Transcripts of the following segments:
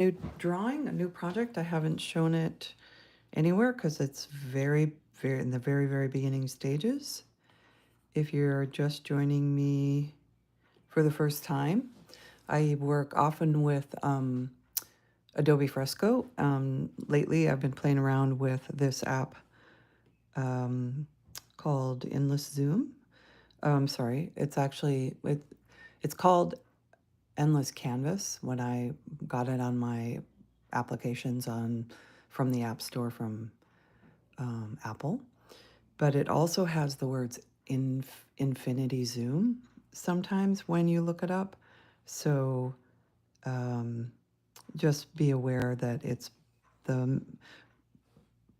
new drawing, a new project. I haven't shown it anywhere because it's very in the very beginning stages. If you're just joining me for the first time, I work often with Adobe Fresco. Lately, I've been playing around with this app um, called Endless Zoom. Sorry, it's called Endless Canvas when I got it on my applications on from the App Store from Apple. But it also has the words infinity zoom sometimes when you look it up. So um, just be aware that the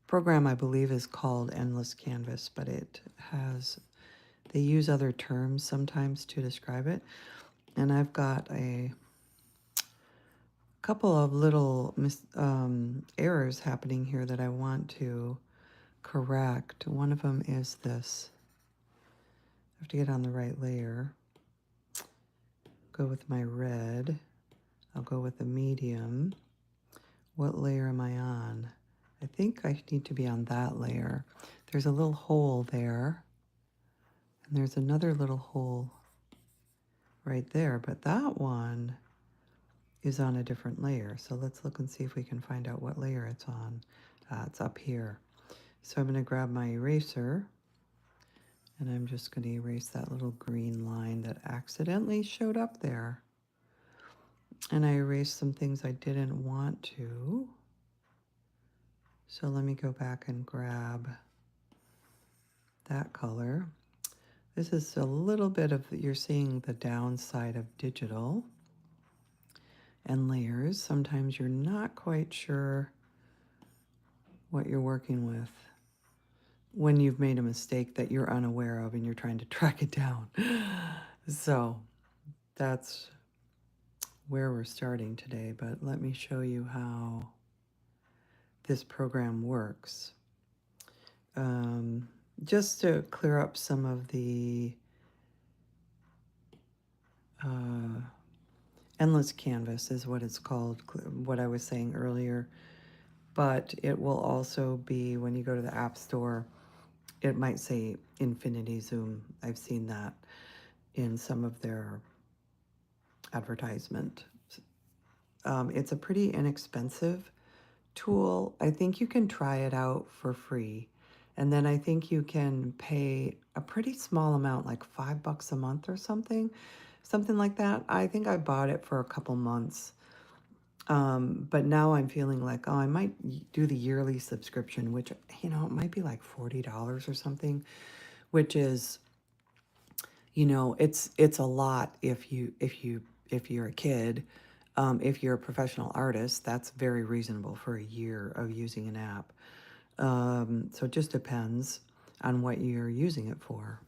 program, I believe, is called Endless Canvas, but they use other terms sometimes to describe it. And I've got a couple of little errors happening here that I want to correct. One of them is this. I have to get on the right layer. Go with my red. I'll go with the medium. What layer am I on? I think I need to be on that layer. There's a little hole there. And there's another little hole right there. But that one is on a different layer. So let's look and see if we can find out what layer it's on. It's up here. So I'm going to grab my eraser. And I'm just going to erase that little green line that accidentally showed up there. And I erased some things I didn't want to. So let me go back and grab that color. This is a little bit of, you're seeing the downside of digital and layers. Sometimes you're not quite sure what you're working with when you've made a mistake that you're unaware of and you're trying to track it down. So that's where we're starting today, but let me show you how this program works. Just to clear up some of the Endless Canvas is what it's called, what I was saying earlier, but it will also be, when you go to the App Store, it might say Infinity Zoom. I've seen that in some of their advertisement. It's a pretty inexpensive tool. I think you can try it out for free. And then I think you can pay a pretty small amount, like $5 a month or something like that. I think I bought it for a couple months. But now I'm feeling like, oh, I might do the yearly subscription, which, it might be like $40 or something, which is, it's a lot if you're a kid. If you're a professional artist, that's very reasonable for a year of using an app. So it just depends on what you're using it for.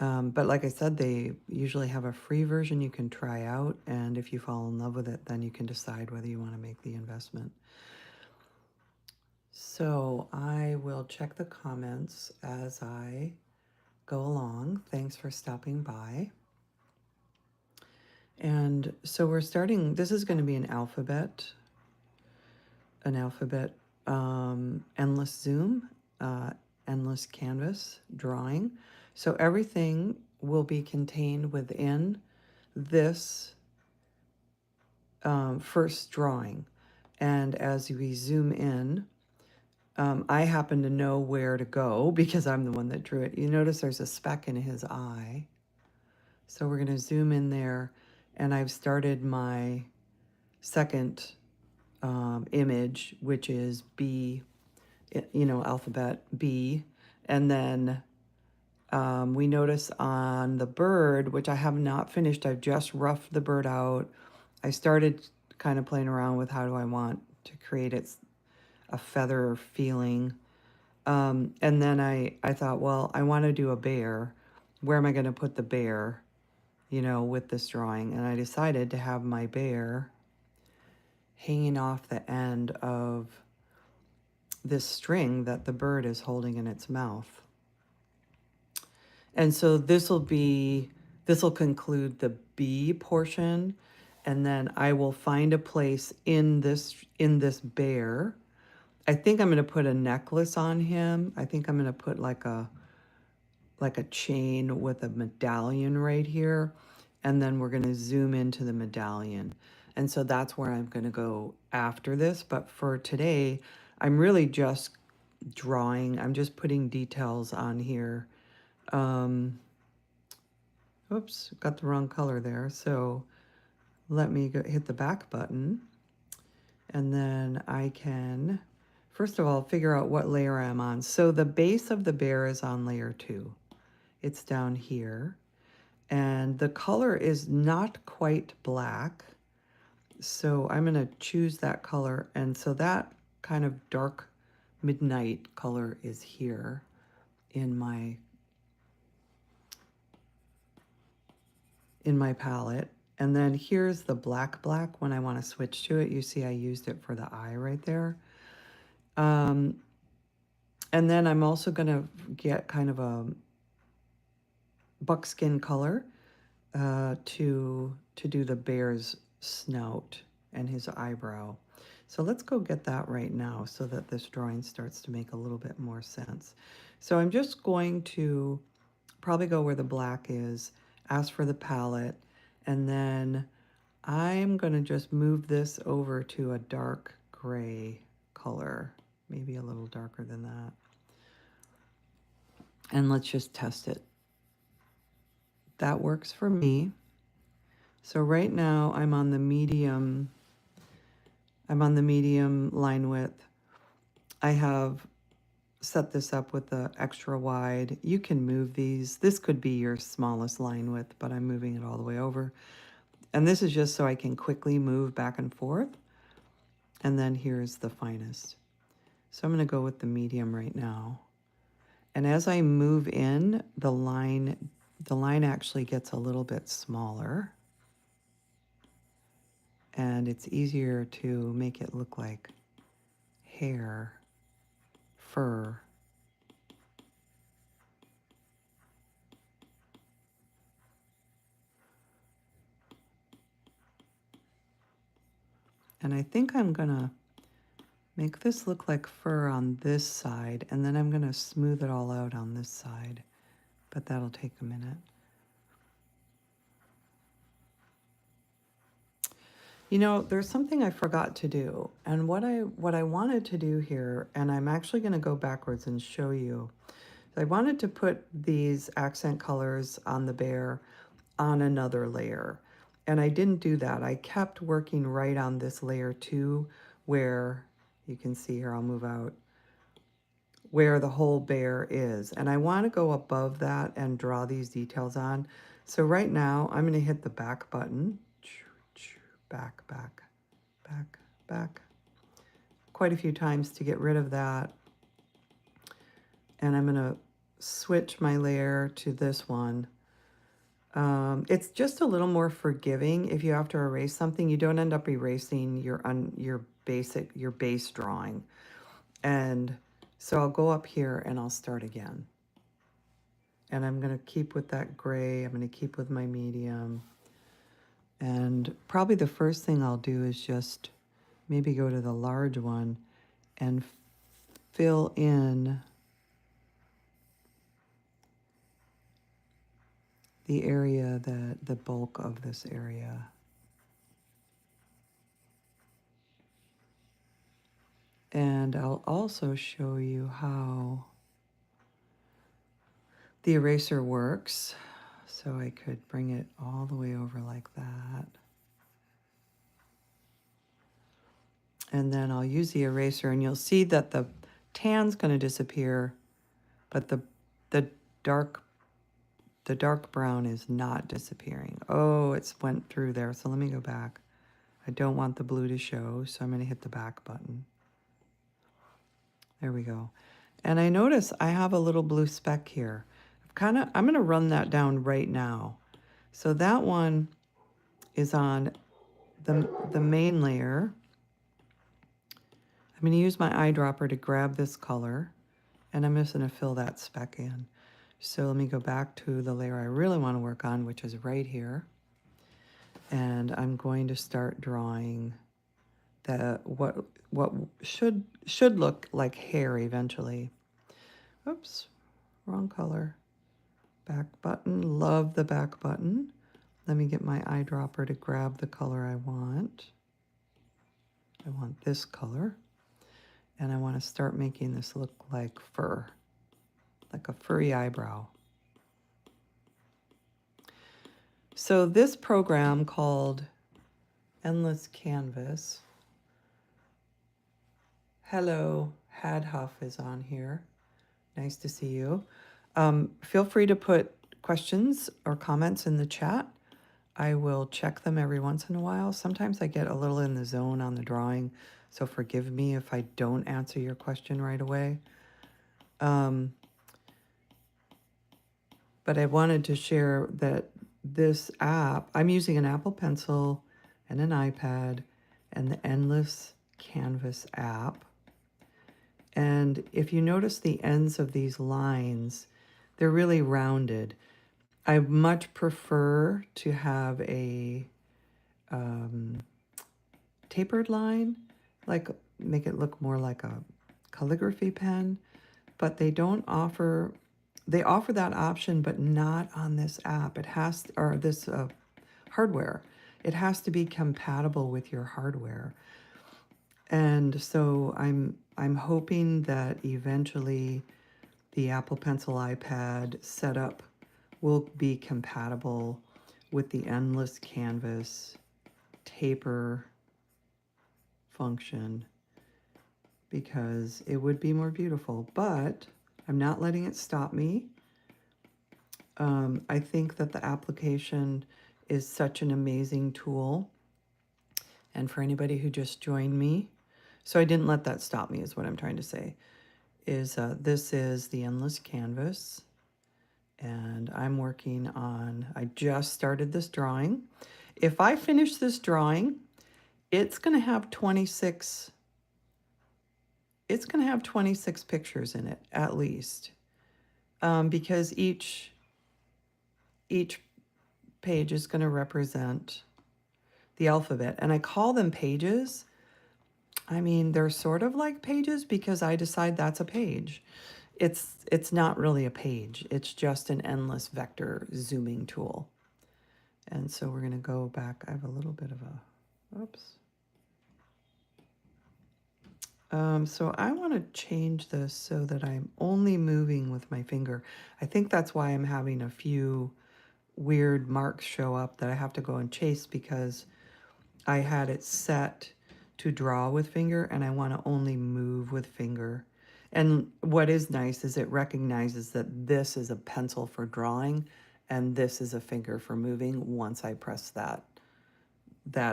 But like I said, they usually have a free version you can try out, and if you fall in love with it, then you can decide whether you want to make the investment. So I will check the comments as I go along. Thanks for stopping by. And so we're starting, this is going to be an alphabet endless zoom, endless canvas drawing. So everything will be contained within this first drawing. And as we zoom in, I happen to know where to go because I'm the one that drew it. You notice there's a speck in his eye. So we're going to zoom in there, and I've started my second image, which is B, alphabet B. And then we notice on the bird, which I have not finished, I've just roughed the bird out. I started kind of playing around with how do I want to create a feather feeling. And then I thought, well, I want to do a bear. Where am I going to put the bear, with this drawing? And I decided to have my bear hanging off the end of this string that the bird is holding in its mouth. And so this will conclude the B portion. And then I will find a place in this bear. I think I'm going to put a necklace on him. I think I'm going to put like a chain with a medallion right here. And then we're going to zoom into the medallion. And so that's where I'm going to go after this. But for today, I'm really just drawing. I'm just putting details on here. Oops, got the wrong color there. So let me go hit the back button. And then I can, first of all, figure out what layer I'm on. So the base of the bear is on layer 2. It's down here. And the color is not quite black. So I'm going to choose that color. And so that kind of dark midnight color is here in my palette. And then here's the black when I want to switch to it. You see I used it for the eye right there. And then I'm also going to get kind of a buckskin color to do the bear's snout and his eyebrow. So let's go get that right now so that this drawing starts to make a little bit more sense. So I'm just going to probably go where the black is, ask for the palette, and then I'm going to just move this over to a dark gray color, maybe a little darker than that. And let's just test it. That works for me. So right now I'm on the medium line width. I have set this up with the extra wide. You can move these. This could be your smallest line width, but I'm moving it all the way over. And this is just so I can quickly move back and forth. And then here's the finest. So I'm going to go with the medium right now. And as I move in, the line actually gets a little bit smaller. And it's easier to make it look like hair, fur. And I think I'm gonna make this look like fur on this side, and then I'm gonna smooth it all out on this side, but that'll take a minute. You know, there's something I forgot to do, and what I wanted to do here, and I'm actually gonna go backwards and show you. I wanted to put these accent colors on the bear on another layer. And I didn't do that. I kept working right on this layer 2 where you can see here, I'll move out, where the whole bear is. And I want to go above that and draw these details on. So right now I'm going to hit the back button. Back, back, back, back. Quite a few times to get rid of that. And I'm going to switch my layer to this one. It's just a little more forgiving. If you have to erase something, you don't end up erasing your base drawing. And so I'll go up here and I'll start again. And I'm going to keep with that gray. I'm going to keep with my medium. And probably the first thing I'll do is just maybe go to the large one and fill in the area, the bulk of this area. And I'll also show you how the eraser works. So I could bring it all the way over like that. And then I'll use the eraser, and you'll see that the tan's going to disappear, but the dark brown is not disappearing. Oh, it's went through there. So let me go back. I don't want the blue to show, so I'm going to hit the back button. There we go. And I notice I have a little blue speck here. I'm going to run that down right now. So that one is on the main layer. I'm going to use my eyedropper to grab this color, and I'm just going to fill that speck in. So let me go back to the layer I really want to work on, which is right here. And I'm going to start drawing the what should look like hair eventually. Oops, wrong color. Back button, love the back button. Let me get my eyedropper to grab the color I want. I want this color. And I want to start making this look like fur, like a furry eyebrow. So this program called Endless Canvas. Hello, Hadhuff is on here. Nice to see you. Feel free to put questions or comments in the chat. I will check them every once in a while. Sometimes I get a little in the zone on the drawing, so forgive me if I don't answer your question right away. But I wanted to share that this app, I'm using an Apple Pencil and an iPad and the Endless Canvas app. And if you notice the ends of these lines, they're really rounded. I much prefer to have a tapered line, like make it look more like a calligraphy pen, but they offer that option, but not on this app. It has, or this hardware. It has to be compatible with your hardware. And so I'm hoping that eventually the Apple Pencil iPad setup will be compatible with the Endless Canvas taper function, because it would be more beautiful. But I'm not letting it stop me. I think that the application is such an amazing tool. And for anybody who just joined me, so I didn't let that stop me is what I'm trying to say, is this is the Endless Canvas. And I'm working on, I just started this drawing. If I finish this drawing, it's going to have 26 pictures in it, at least, because each page is going to represent the alphabet. And I call them pages. I mean, they're sort of like pages because I decide that's a page. It's not really a page. It's just an endless vector zooming tool. And so we're going to go back. I have a little bit of a, oops. So I want to change this so that I'm only moving with my finger. I think that's why I'm having a few weird marks show up that I have to go and chase, because I had it set to draw with finger and I want to only move with finger. And what is nice is it recognizes that this is a pencil for drawing and this is a finger for moving once I press that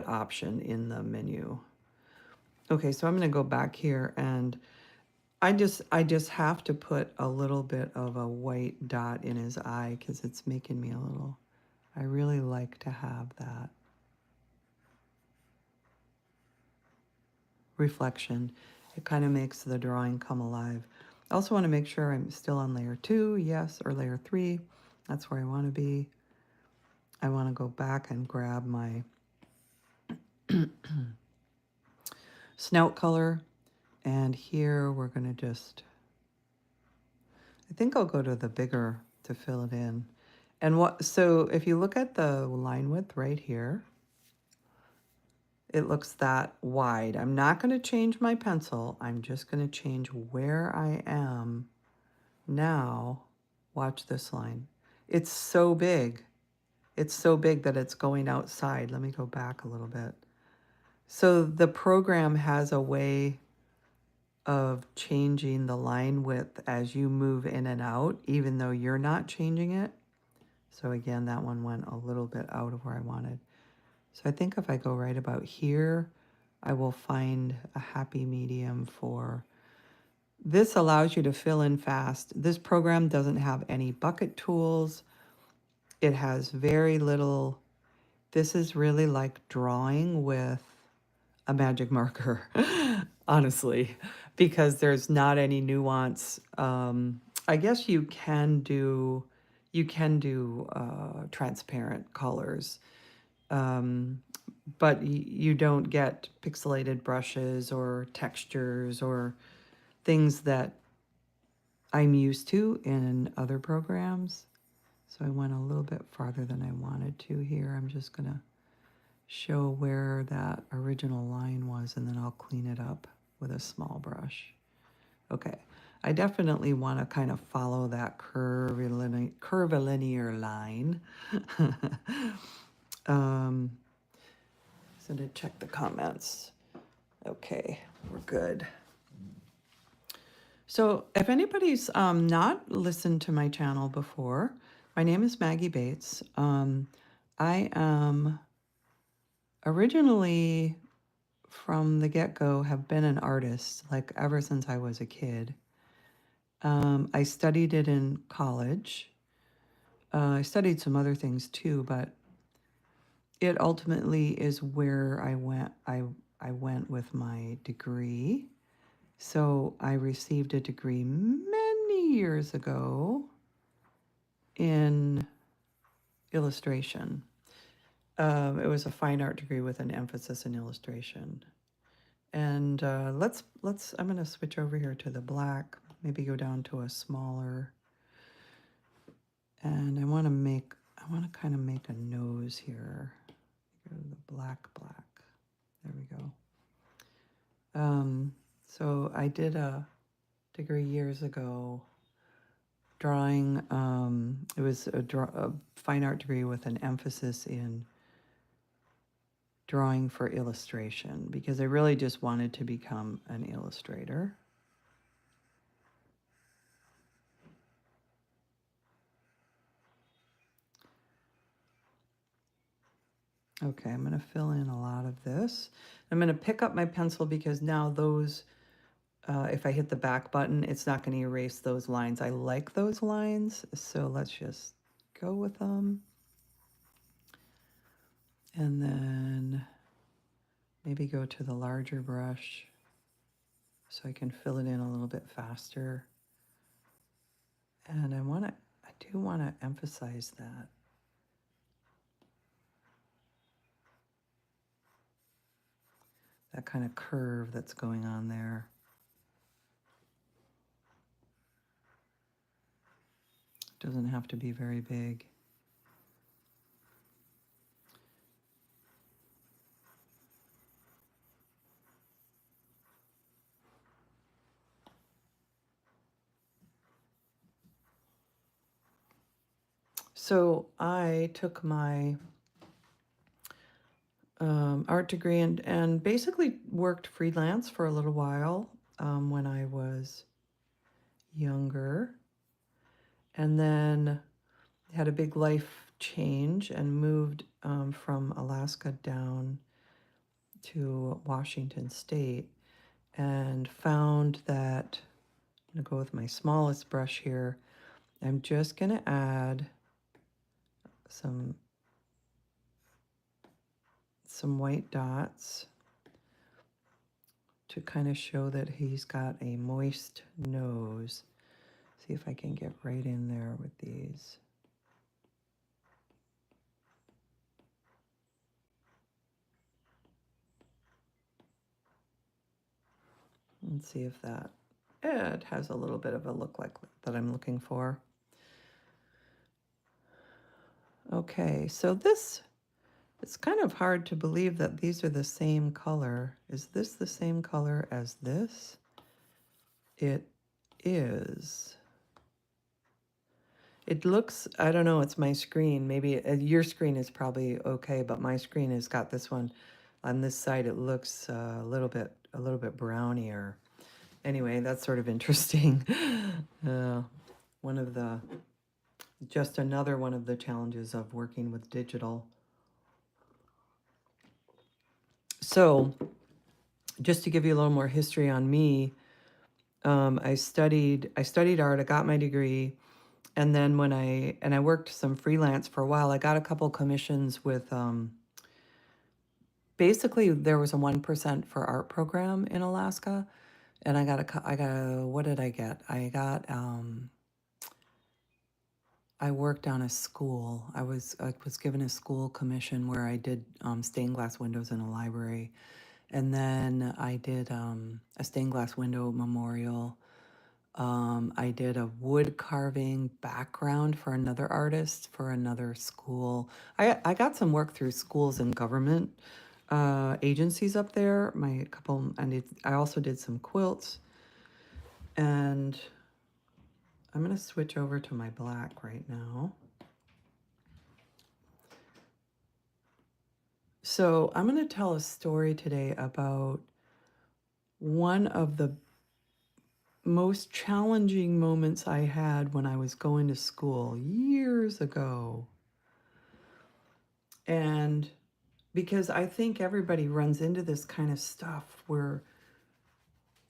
option in the menu. Okay, so I'm going to go back here, and I just have to put a little bit of a white dot in his eye because it's making me a little, I really like to have that reflection. It kind of makes the drawing come alive. I also want to make sure I'm still on layer 2, yes, or layer 3. That's where I want to be. I want to go back and grab my snout color, and here we're going to just, I think I'll go to the bigger to fill it in. And so if you look at the line width right here, it looks that wide. I'm not going to change my pencil. I'm just going to change where I am now. Watch this line. It's so big. It's so big that it's going outside. Let me go back a little bit. So the program has a way of changing the line width as you move in and out, even though you're not changing it. So again, that one went a little bit out of where I wanted. So I think if I go right about here, I will find a happy medium for, this allows you to fill in fast. This program doesn't have any bucket tools. It has very little, this is really like drawing with a magic marker, honestly, because there's not any nuance. I guess you can do transparent colors. but you don't get pixelated brushes or textures or things that I'm used to in other programs. So I went a little bit farther than I wanted to here. I'm just going to show where that original line was, and then I'll clean it up with a small brush. Okay, I definitely want to kind of follow that curvilinear line. So to check the comments. Okay, we're good. So if anybody's not listened to my channel before, my name is Maggie Bates. I am originally, from the get-go, have been an artist, like ever since I was a kid. I studied it in college. I studied some other things too, but it ultimately is where I went. I went with my degree. So I received a degree many years ago in illustration. It was a fine art degree with an emphasis in illustration. And I'm going to switch over here to the black, maybe go down to a smaller. And I want to kind of make a nose here. Go to the black. There we go. So I did a degree years ago drawing. It was a fine art degree with an emphasis in drawing for illustration, because I really just wanted to become an illustrator. Okay, I'm going to fill in a lot of this. I'm going to pick up my pencil because now those, if I hit the back button, it's not going to erase those lines. I like those lines, so let's just go with them. And then maybe go to the larger brush so I can fill it in a little bit faster. And I do want to emphasize that kind of curve that's going on there. It doesn't have to be very big. So I took my art degree and basically worked freelance for a little while when I was younger, and then had a big life change and moved from Alaska down to Washington State, and found that I'm going to go with my smallest brush here. I'm just going to add some white dots to kind of show that he's got a moist nose. See if I can get right in there with these. And see if it has a little bit of a look like that I'm looking for. Okay, so it's kind of hard to believe that these are the same color. Is this the same color as this? It is. It looks, I don't know, it's my screen. Maybe your screen is probably okay, but my screen has got this one on this side. It looks a little bit brownier. Anyway, that's sort of interesting. Just another one of the challenges of working with digital. So just to give you a little more history on me, I studied art. I got my degree, and then when I worked some freelance for a while. I got a couple commissions with basically there was a 1% for art program in Alaska, and I got what did I get? I got I worked on a school. I was given a school commission where I did stained glass windows in a library, and then I did a stained glass window memorial. I did a wood carving background for another artist for another school. I got some work through schools and government agencies up there. My couple, and I also did some quilts. And I'm going to switch over to my black right now. So I'm going to tell a story today about one of the most challenging moments I had when I was going to school years ago. And because I think everybody runs into this kind of stuff where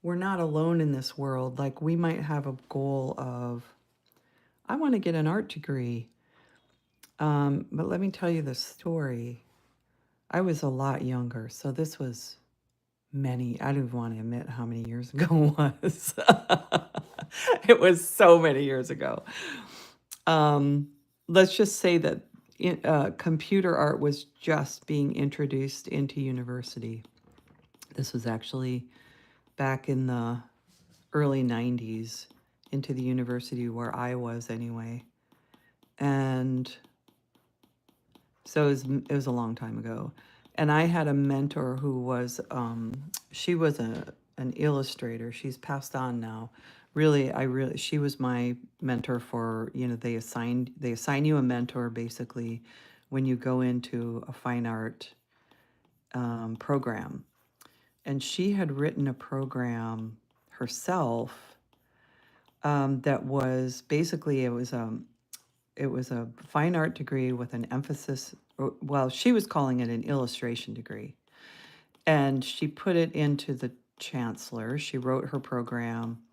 we're not alone in this world. Like we might have a goal of, I want to get an art degree. But let me tell you the story. I was a lot younger, so this was I don't want to admit how many years ago it was. It was so many years ago. Let's just say that computer art was just being introduced into university. This was actually back in the early 90s into the university where I was anyway. And so it was a long time ago. And I had a mentor who was, she was an illustrator. She's passed on now. She was my mentor for, they assign you a mentor basically when you go into a fine art program. And she had written a program herself that was basically, it was a fine art degree with an emphasis, well, she was calling it an illustration degree. And she put it into the chancellor. She wrote her program,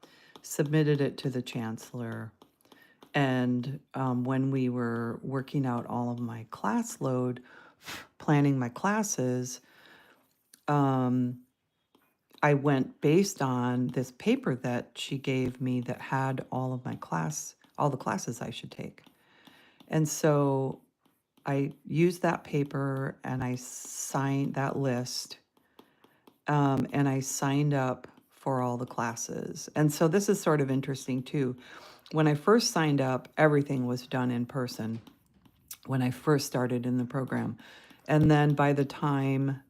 submitted it to the chancellor. And when we were working out all of my class load, planning my classes, I went based on this paper that she gave me that had all the classes I should take. And so I used that paper and I signed that list, and I signed up for all the classes. And so this is sort of interesting too. When I first signed up, everything was done in person when I first started in the program. And then by the time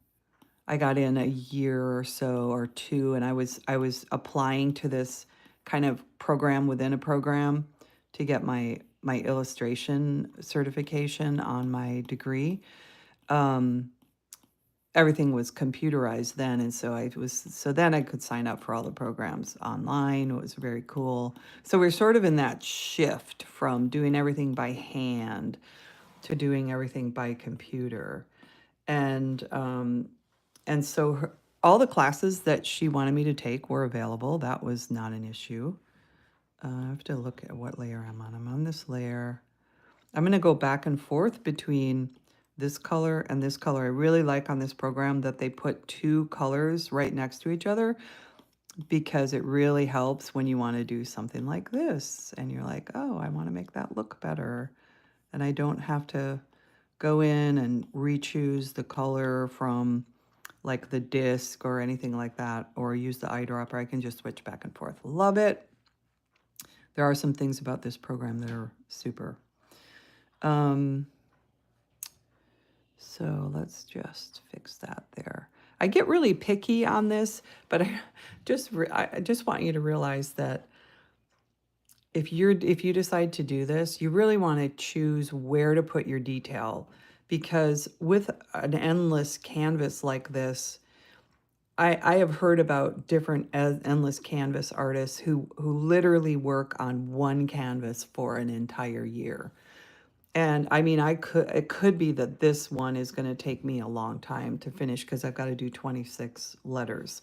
I got in a year or so or two, and I was applying to this kind of program within a program to get my illustration certification on my degree. Everything was computerized then, and so then I could sign up for all the programs online. It was very cool. So we're sort of in that shift from doing everything by hand to doing everything by computer. And so all the classes that she wanted me to take were available. That was not an issue. I have to look at what layer I'm on. I'm on this layer. I'm going to go back and forth between this color and this color. I really like on this program that they put two colors right next to each other, because it really helps when you want to do something like this and you're like, oh, I want to make that look better. And I don't have to go in and re-choose the color from like the disc or anything like that, or use the eyedropper. I can just switch back and forth. Love it. There are some things about this program that are super. So let's just fix that there. I get really picky on this, but I just want you to realize that if you decide to do this, you really want to choose where to put your detail, because with an endless canvas like this, I have heard about different endless canvas artists who literally work on one canvas for an entire year. And I mean, it could be that this one is going to take me a long time to finish because I've got to do 26 letters.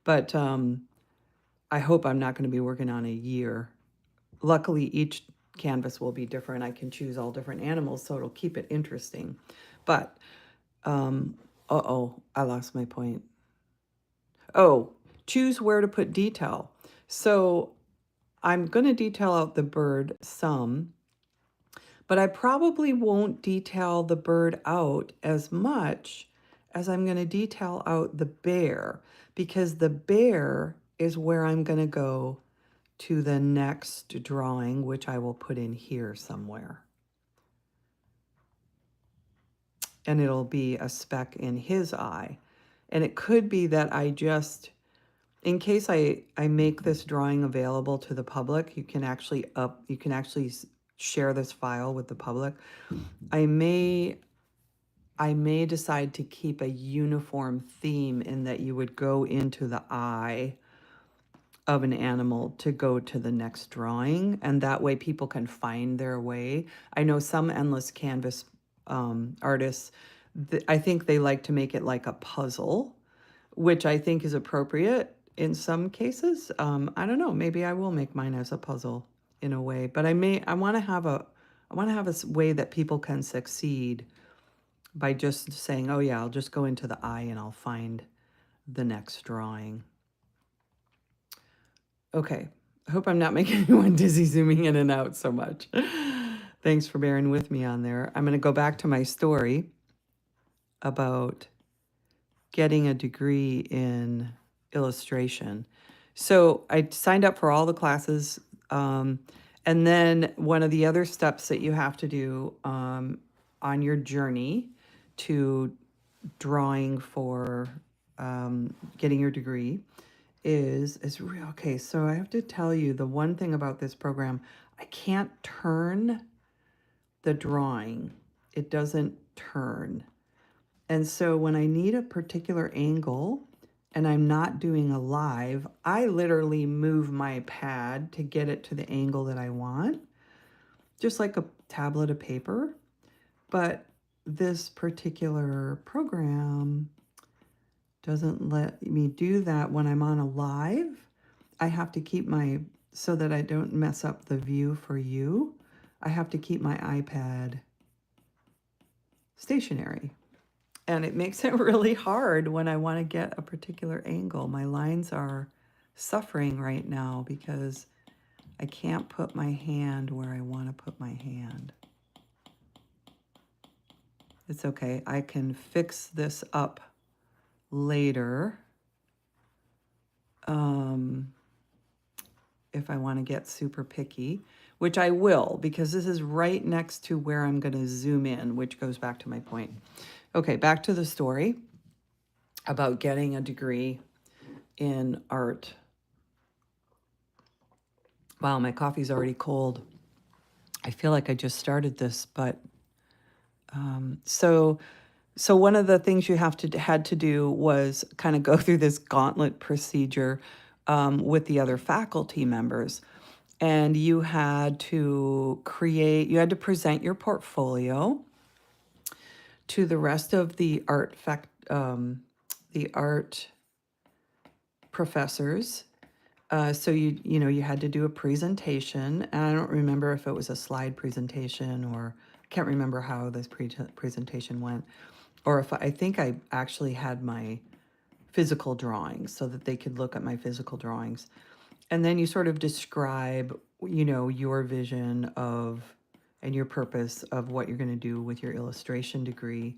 But I hope I'm not going to be working on a year. Luckily, each canvas will be different. I can choose all different animals, so it'll keep it interesting. But, I lost my point. Oh, choose where to put detail. So I'm going to detail out the bird some. But I probably won't detail the bird out as much as I'm going to detail out the bear, because the bear is where I'm going to go to the next drawing, which I will put in here somewhere. And it'll be a speck in his eye. And it could be that I just, in case I make this drawing available to the public, you can actually share this file with the public. I may decide to keep a uniform theme in that you would go into the eye of an animal to go to the next drawing, and that way people can find their way. I know some endless canvas artists, I think they like to make it like a puzzle, which I think is appropriate in some cases. I don't know, maybe I will make mine as a puzzle in a way, but I want to have a way that people can succeed by just saying, oh yeah, I'll just go into the eye and I'll find the next drawing. Okay, I hope I'm not making anyone dizzy zooming in and out so much. Thanks for bearing with me on there. I'm going to go back to my story about getting a degree in illustration. So I signed up for all the classes. And then one of the other steps that you have to do on your journey to drawing for getting your degree is real. Okay, so I have to tell you the one thing about this program, I can't turn the drawing. It doesn't turn. And so when I need a particular angle and I'm not doing a live, I literally move my pad to get it to the angle that I want, just like a tablet of paper. But this particular program doesn't let me do that when I'm on a live. I have to keep so that I don't mess up the view for you, I have to keep my iPad stationary. And it makes it really hard when I want to get a particular angle. My lines are suffering right now because I can't put my hand where I want to put my hand. It's okay. I can fix this up later if I want to get super picky, which I will, because this is right next to where I'm going to zoom in, which goes back to my point. Okay, back to the story about getting a degree in art. Wow, my coffee's already cold. I feel like I just started this, but so one of the things you had to do was kind of go through this gauntlet procedure with the other faculty members. And you had to present your portfolio to the rest of the art professors. So you had to do a presentation, and I don't remember if it was a slide presentation, or I can't remember how this presentation went, or if I think I actually had my physical drawings so that they could look at my physical drawings. And then you sort of describe, your vision of and your purpose of what you're going to do with your illustration degree.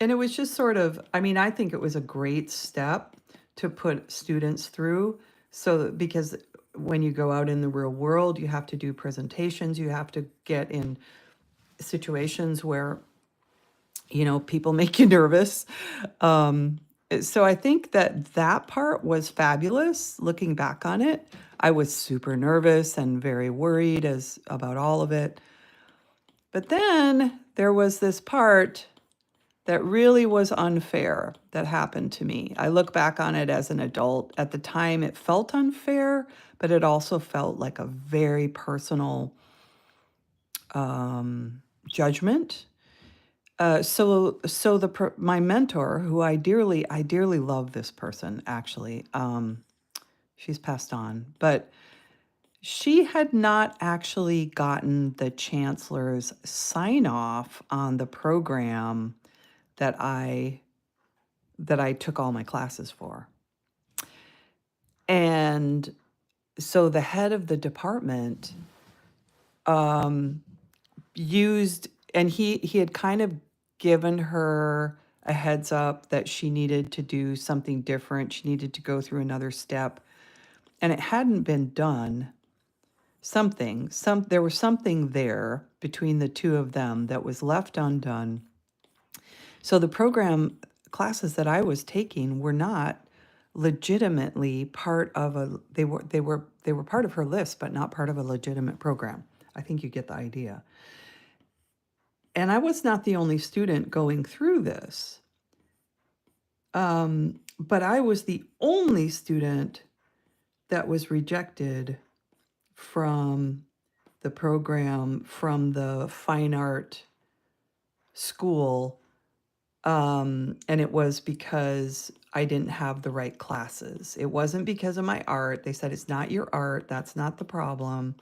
And it was just sort of, I think it was a great step to put students through. So because when you go out in the real world, you have to do presentations, you have to get in situations where, people make you nervous. So I think that part was fabulous. Looking back on it, I was super nervous and very worried about all of it. But then there was this part that really was unfair that happened to me. I look back on it as an adult. At the time, it felt unfair, but it also felt like a very personal judgment. So my mentor, who I dearly love this person, actually, she's passed on, but she had not actually gotten the chancellor's sign off on the program that I took all my classes for. And so the head of the department used, and he had kind of given her a heads up that she needed to do something different. She needed to go through another step, and it hadn't been done. There was something there between the two of them that was left undone. So the program classes that I was taking were not legitimately part of a they were part of her list, but not part of a legitimate program. I think you get the idea. And I was not the only student going through this. But I was the only student that was rejected from the program, from the fine art school. And it was because I didn't have the right classes. It wasn't because of my art. They said, it's not your art. That's not the problem.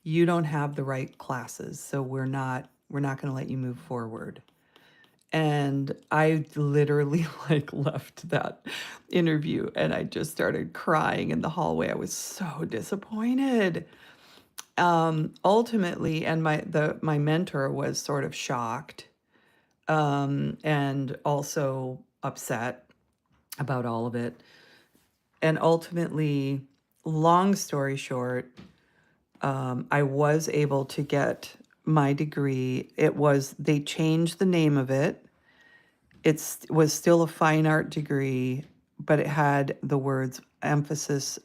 You don't have the right classes. So we're not going to let you move forward. And I literally like left that interview and I just started crying in the hallway. I was so disappointed. Ultimately, and my mentor was sort of shocked, and also upset about all of it. And ultimately, long story short, I was able to get my degree. They changed the name of it. It was still a fine art degree, but it had the words emphasis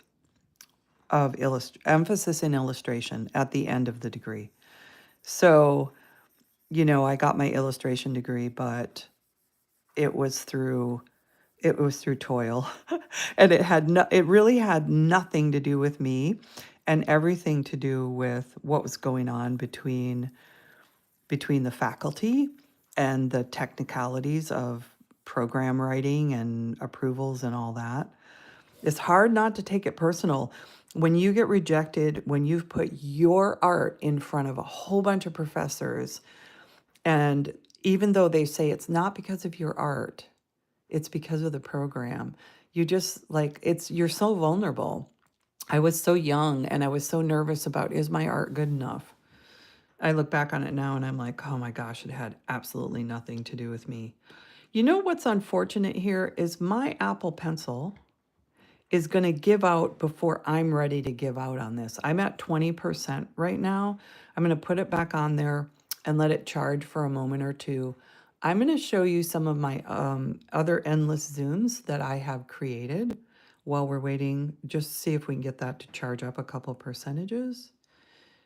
in illustration at the end of the degree. So, I got my illustration degree, but it was through toil. And it really had nothing to do with me and everything to do with what was going on between the faculty and the technicalities of program writing and approvals and all that. It's hard not to take it personal when you get rejected, when you've put your art in front of a whole bunch of professors. And even though they say it's not because of your art, it's because of the program, you're so vulnerable. I was so young and I was so nervous about, is my art good enough? I look back on it now and I'm like, oh my gosh, it had absolutely nothing to do with me. You know what's unfortunate here is my Apple Pencil is going to give out before I'm ready to give out on this. I'm at 20% right now. I'm going to put it back on there and let it charge for a moment or two. I'm going to show you some of my other endless Zooms that I have created while we're waiting, just to see if we can get that to charge up a couple percentages.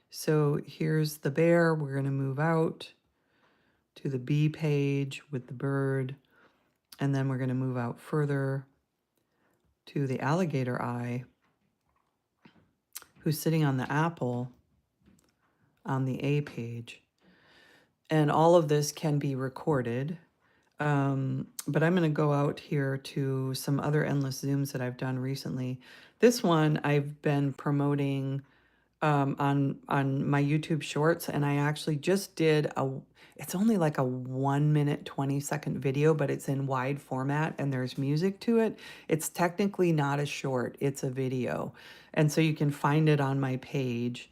So here's the bear. We're going to move out to the B page with the bird, and then we're going to move out further to the alligator eye, who's sitting on the apple on the A page. And all of this can be recorded. But I'm going to go out here to some other endless Zooms that I've done recently. This one I've been promoting on my YouTube Shorts, and I actually just did it's only like a 1 minute 20-second video, but it's in wide format and there's music to it. It's technically not a short, it's a video. And so you can find it on my page.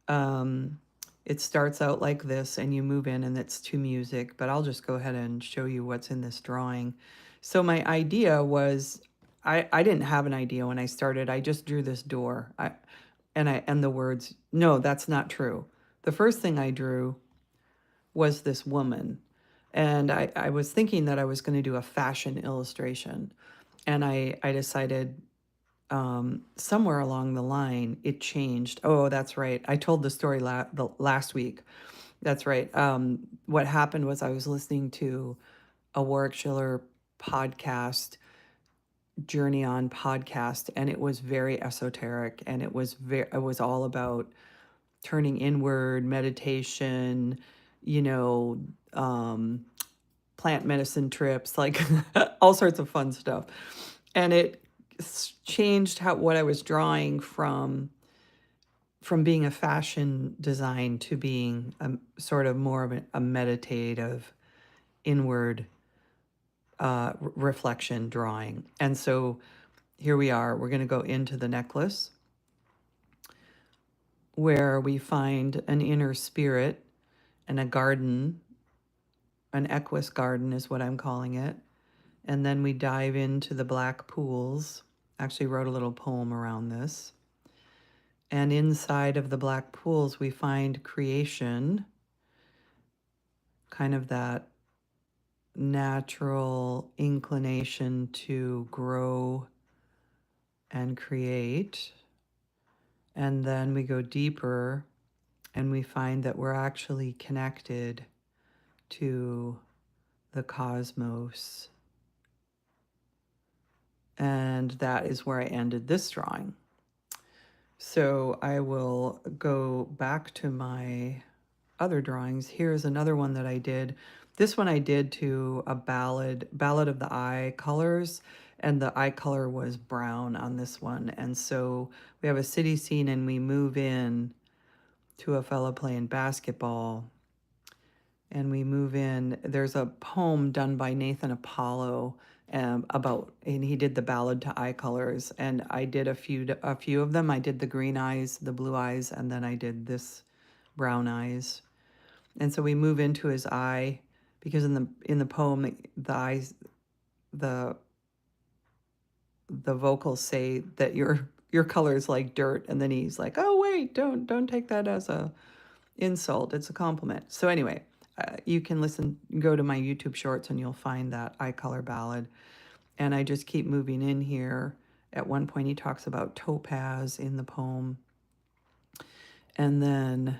It starts out like this and you move in and it's to music, but I'll just go ahead and show you what's in this drawing. So my idea was, I didn't have an idea when I started. I just drew this door. And the words, no, that's not true. The first thing I drew was this woman. And I was thinking that I was going to do a fashion illustration. And I decided somewhere along the line, it changed. Oh, that's right. I told the story last week. That's right. What happened was I was listening to a Warwick Schiller podcast, Journey On podcast, and it was very esoteric, and it was all about turning inward, meditation, you know, plant medicine trips, like all sorts of fun stuff. And it changed what I was drawing from being a fashion design to being sort of more of a meditative, inward reflection drawing. And so here we are. We're going to go into the necklace where we find an inner spirit, and a garden, an equus garden is what I'm calling it. And then we dive into the black pools. Actually wrote a little poem around this. And inside of the black pools, we find creation, kind of that natural inclination to grow and create. And then we go deeper and we find that we're actually connected to the cosmos. And that is where I ended this drawing. So I will go back to my other drawings. Here's another one that I did. This one I did to a ballad of the eye colors, and the eye color was brown on this one. And so we have a city scene and we move in to a fellow playing basketball. And we move in. There's a poem done by Nathan Apollo about, and he did the ballad to eye colors, and I did a few of them. I did the green eyes, the blue eyes, and then I did this brown eyes. And so we move into his eye, because in the poem the eyes, the vocals say that your color is like dirt, and then he's like, oh wait, don't take that as a insult, it's a compliment. So anyway, you can go to my YouTube shorts and you'll find that eye color ballad. And I just keep moving in here. At one point he talks about topaz in the poem, and then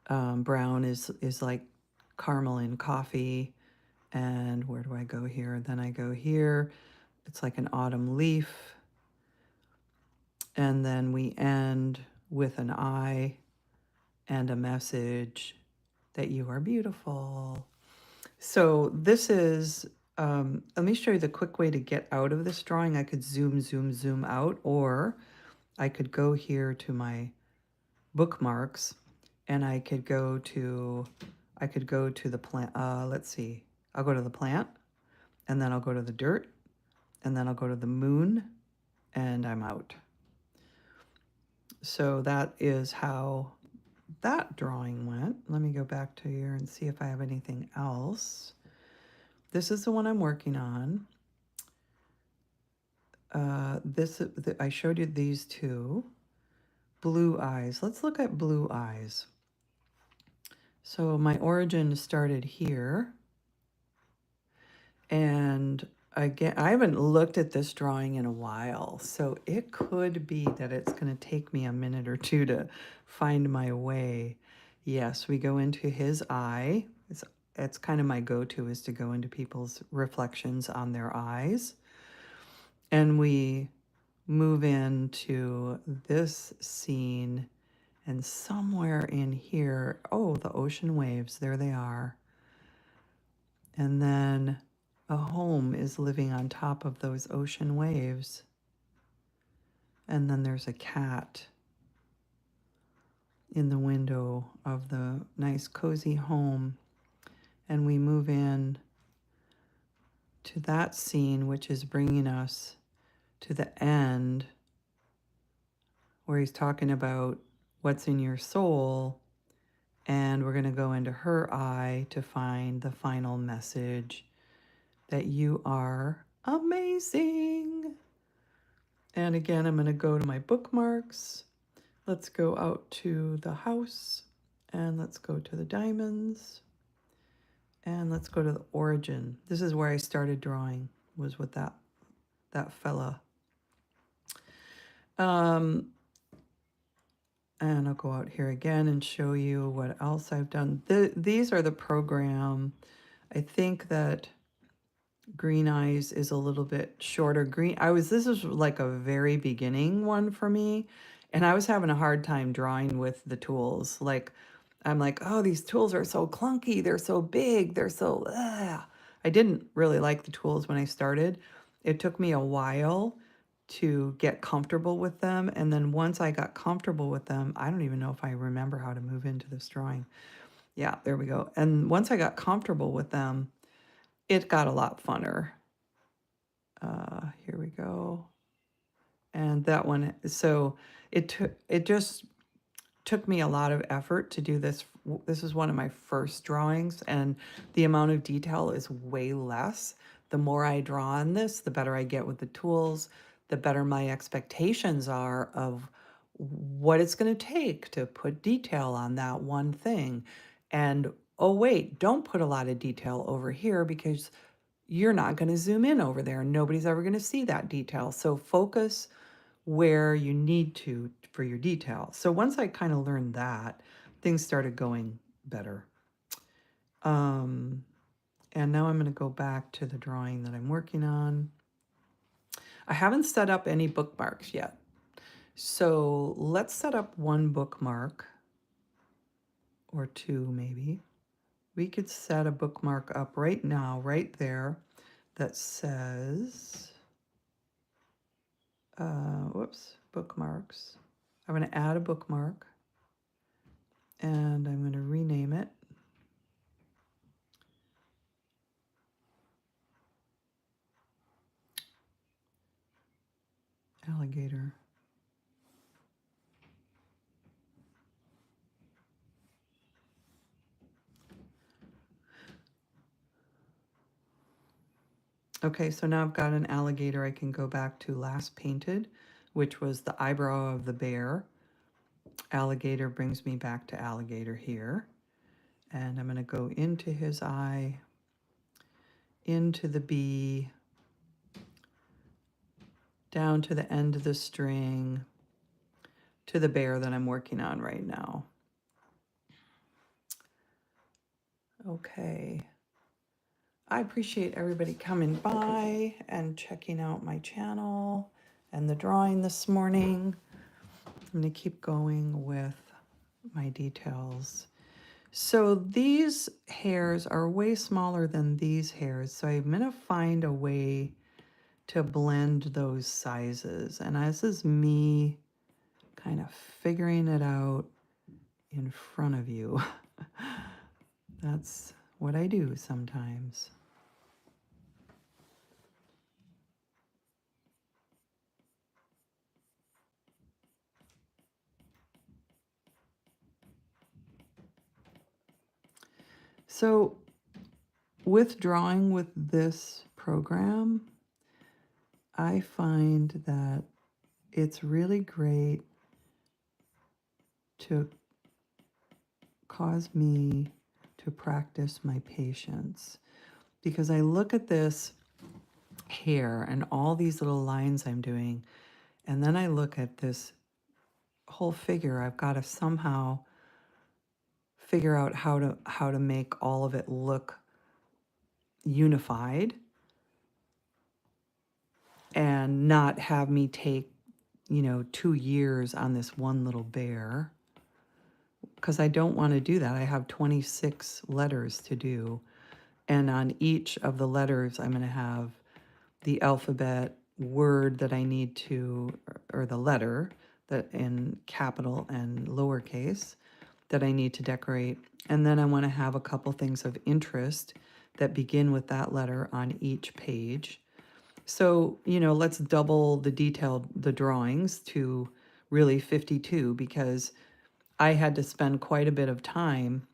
brown is like caramel in coffee. And where do I go here? Then I go here, it's like an autumn leaf. And then we end with an eye and a message that you are beautiful. So this is, let me show you the quick way to get out of this drawing. I could zoom out, or I could go here to my bookmarks and I could go to the plant. Let's see, I'll go to the plant, and then I'll go to the dirt, and then I'll go to the moon, and I'm out. So that is how that drawing went. Let me go back to here and see if I have anything else. This is the one I'm working on. I showed you these two. Blue eyes. Let's look at blue eyes. So my origin started here. And again, I haven't looked at this drawing in a while, so it could be that it's going to take me a minute or two to find my way. Yes, we go into his eye. It's kind of my go-to, is to go into people's reflections on their eyes. And we move into this scene, and somewhere in here, oh, the ocean waves, there they are. And then a home is living on top of those ocean waves. And then there's a cat in the window of the nice cozy home. And we move in to that scene, which is bringing us to the end, where he's talking about what's in your soul. And we're going to go into her eye to find the final message, that you are amazing. And again, I'm going to go to my bookmarks. Let's go out to the house, and let's go to the diamonds, and let's go to the origin. This is where I started drawing, was with that fella. And I'll go out here again and show you what else I've done. These are the program. I think that green eyes is a little bit shorter. This is like a very beginning one for me, and I was having a hard time drawing with the tools. Like, I'm like, oh, these tools are so clunky, they're so big, they're so, I didn't really like the tools when I started. It took me a while to get comfortable with them, and then once I got comfortable with them, I don't even know if I remember how to move into this drawing. Yeah, there we go. And once I got comfortable with them, it got a lot funner. Here we go. And that one, so it just took me a lot of effort to do this. This is one of my first drawings, and the amount of detail is way less. The more I draw on this, the better I get with the tools, the better my expectations are of what it's going to take to put detail on that one thing. And oh, wait, don't put a lot of detail over here because you're not going to zoom in over there. Nobody's ever going to see that detail. So focus where you need to for your detail. So once I kind of learned that, things started going better. And now I'm going to go back to the drawing that I'm working on. I haven't set up any bookmarks yet. So let's set up one bookmark or two maybe. We could set a bookmark up right now, right there, that says, bookmarks. I'm going to add a bookmark and I'm going to rename it. Alligator. Okay, so now I've got an alligator. I can go back to last painted, which was the eyebrow of the bear. Alligator brings me back to alligator here. And I'm going to go into his eye, into the bee, down to the end of the string, to the bear that I'm working on right now. Okay. I appreciate everybody coming by and checking out my channel and the drawing this morning. I'm going to keep going with my details. So these hairs are way smaller than these hairs, so I'm going to find a way to blend those sizes. And this is me kind of figuring it out in front of you. That's what I do sometimes. So with drawing with this program, I find that it's really great to cause me to practice my patience, because I look at this hair and all these little lines I'm doing, and then I look at this whole figure. I've got to somehow figure out how to make all of it look unified and not have me take 2 years on this one little bear, because I don't want to do that. I have 26 letters to do, and on each of the letters I'm going to have the alphabet word that I need to, or the letter that in capital and lowercase that I need to decorate. And then I want to have a couple things of interest that begin with that letter on each page. So, let's double the drawings to really 52, because I had to spend quite a bit of time,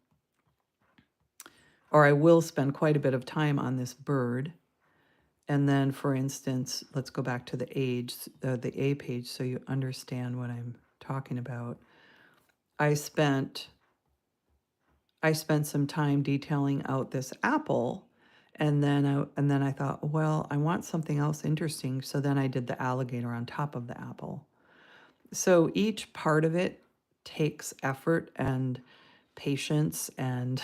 or I will spend quite a bit of time on this bird. And then, for instance, let's go back to the A page so you understand what I'm talking about. I spent some time detailing out this apple, and then I thought, well, I want something else interesting, so then I did the alligator on top of the apple. So each part of it takes effort and patience, and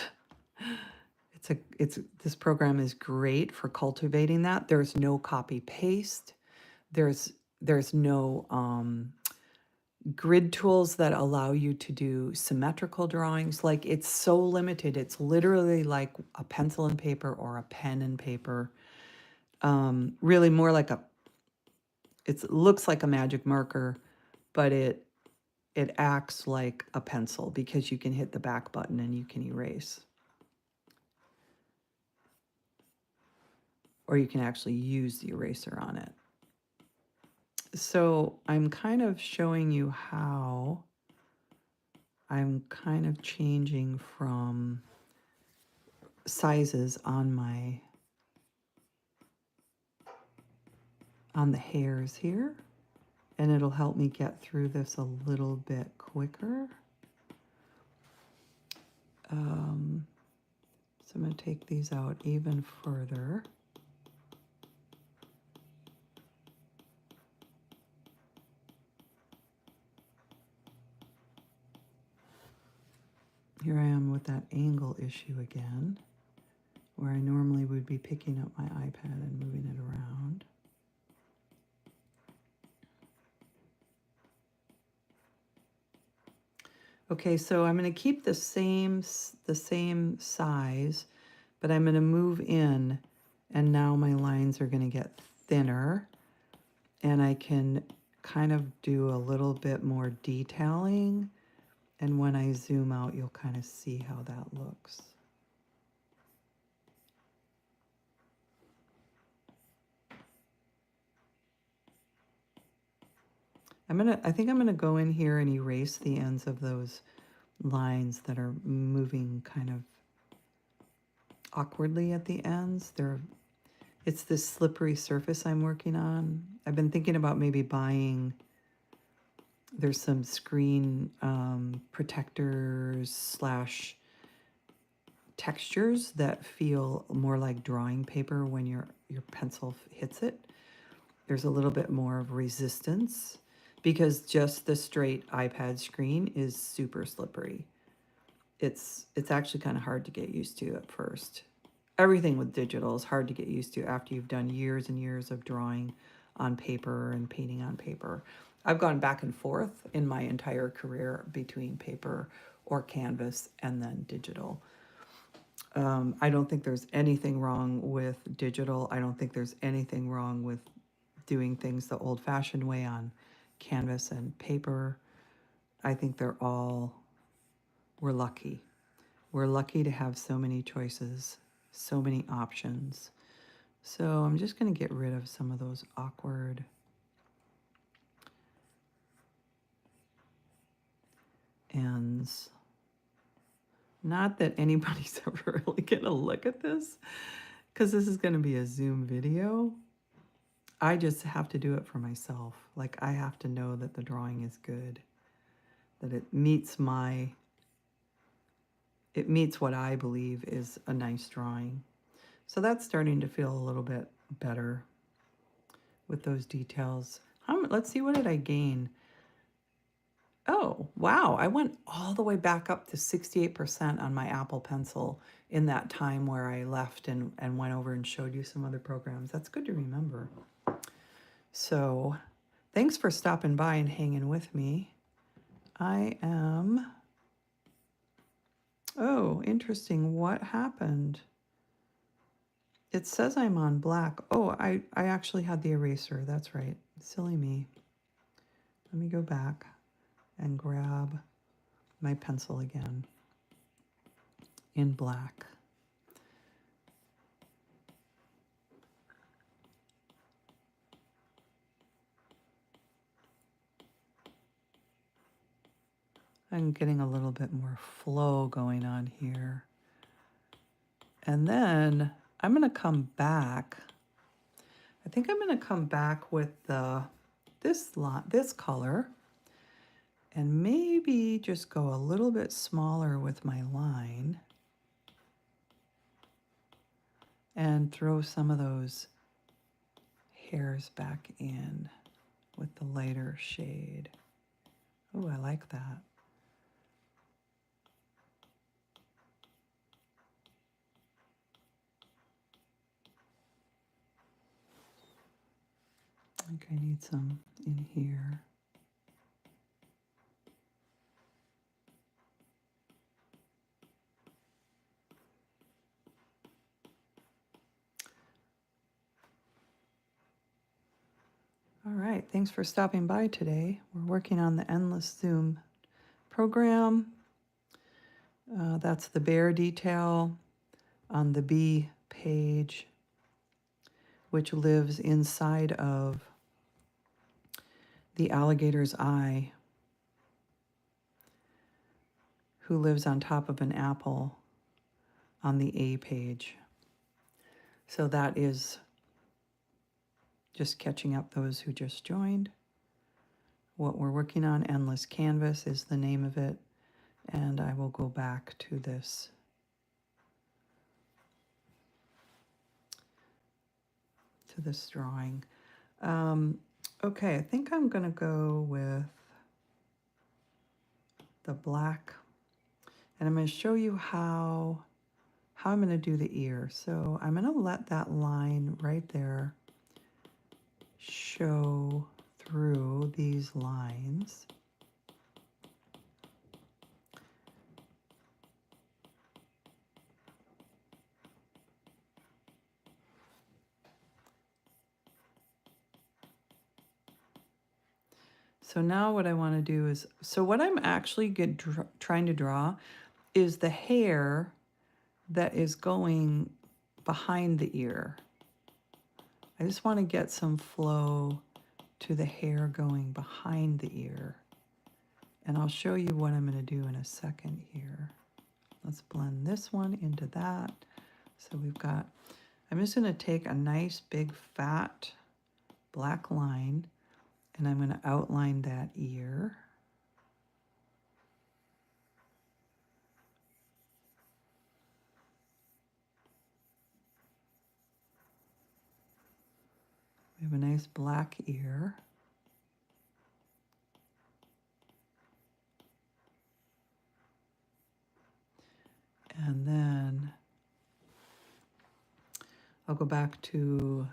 this program is great for cultivating that. There's no copy paste. There's no grid tools that allow you to do symmetrical drawings. Like, it's so limited. It's literally like a pencil and paper or a pen and paper. Really more like it looks like a magic marker, but it acts like a pencil because you can hit the back button and you can erase. Or you can actually use the eraser on it. So I'm kind of showing you how I'm kind of changing from sizes on the hairs here, and it'll help me get through this a little bit quicker. So I'm going to take these out even further. Here I am with that angle issue again, where I normally would be picking up my iPad and moving it around. Okay, so I'm going to keep the same size, but I'm going to move in, and now my lines are going to get thinner, and I can kind of do a little bit more detailing, and when I zoom out, you'll kind of see how that looks. I think I'm gonna go in here and erase the ends of those lines that are moving kind of awkwardly at the ends. It's this slippery surface I'm working on. I've been thinking about maybe buying, there's some screen protectors / textures that feel more like drawing paper when your pencil hits it. There's a little bit more of resistance because just the straight iPad screen is super slippery. It's actually kind of hard to get used to at first. Everything with digital is hard to get used to after you've done years and years of drawing on paper and painting on paper. I've gone back and forth in my entire career between paper or canvas and then digital. I don't think there's anything wrong with digital. I don't think there's anything wrong with doing things the old-fashioned way on canvas and paper. I think we're lucky. We're lucky to have so many choices, so many options. So I'm just going to get rid of some of those awkward ends. Not that anybody's ever really going to look at this, because this is going to be a Zoom video. I just have to do it for myself. Like, I have to know that the drawing is good, that it meets what I believe is a nice drawing. So that's starting to feel a little bit better with those details. Let's see, what did I gain? Oh, wow, I went all the way back up to 68% on my Apple Pencil in that time where I left and went over and showed you some other programs. That's good to remember. So thanks for stopping by and hanging with me. Oh, interesting. What happened? It says I'm on black. Oh, I actually had the eraser. That's right. Silly me. Let me go back and grab my pencil again in black. I'm getting a little bit more flow going on here. And then I'm going to come back. I think I'm going to come back with this color, and maybe just go a little bit smaller with my line and throw some of those hairs back in with the lighter shade. Oh, I like that. I think I need some in here. All right, thanks for stopping by today. We're working on the Endless Zoom program. That's the bear detail on the B page, which lives inside of the alligator's eye. who lives on top of an apple on the A page. So that is just catching up those who just joined. What we're working on, Endless Canvas is the name of it, and I will go back to this drawing. Okay, I think I'm gonna go with the black, and I'm gonna show you how I'm gonna do the ear. So I'm gonna let that line right there show through these lines. So now what I want to do is, so what I'm actually trying to draw is the hair that is going behind the ear. I just want to get some flow to the hair going behind the ear. And I'll show you what I'm going to do in a second here. Let's blend this one into that. So we've got, I'm just going to take a nice big fat black line, and I'm going to outline that ear. We have a nice black ear. And then I'll go back to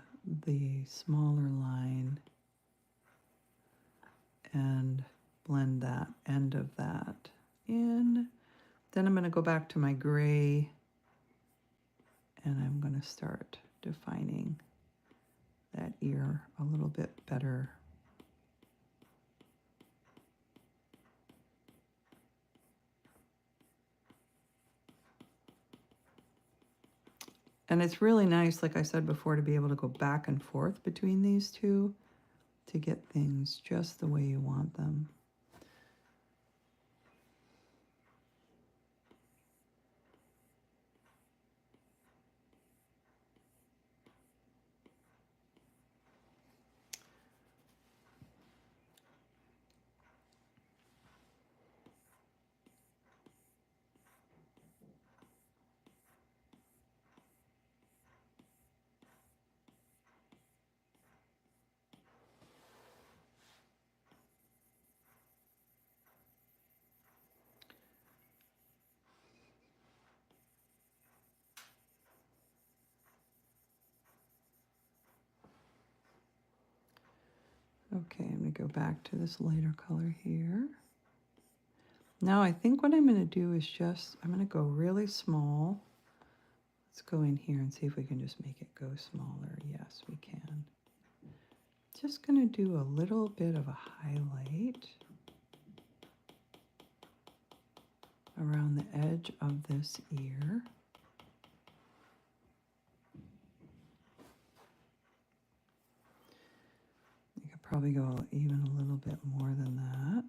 the smaller line and blend that end of that in. Then I'm going to go back to my gray, and I'm going to start defining that ear a little bit better. And it's really nice, like I said before, to be able to go back and forth between these two to get things just the way you want them. Okay, I'm going to go back to this lighter color here. Now I think what I'm going to do is just, I'm going to go really small. Let's go in here and see if we can just make it go smaller. Yes, we can. Just going to do a little bit of a highlight around the edge of this ear. You could probably go even a little bit more than that.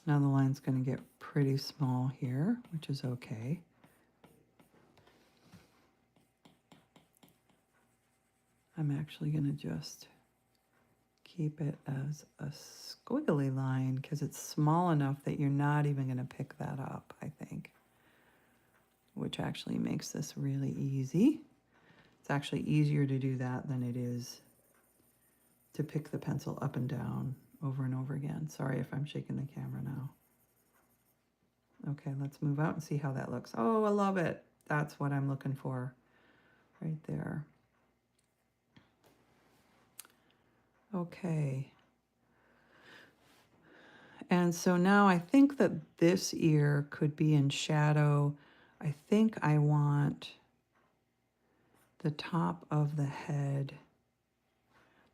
Now the line's going to get pretty small here, which is okay. I'm actually going to just keep it as a squiggly line because it's small enough that you're not even going to pick that up, I think, which actually makes this really easy. It's actually easier to do that than it is to pick the pencil up and down over and over again. Sorry if I'm shaking the camera now. Okay, let's move out and see how that looks. Oh, I love it. That's what I'm looking for right there. Okay. And so now I think that this ear could be in shadow. I think I want the top of the head.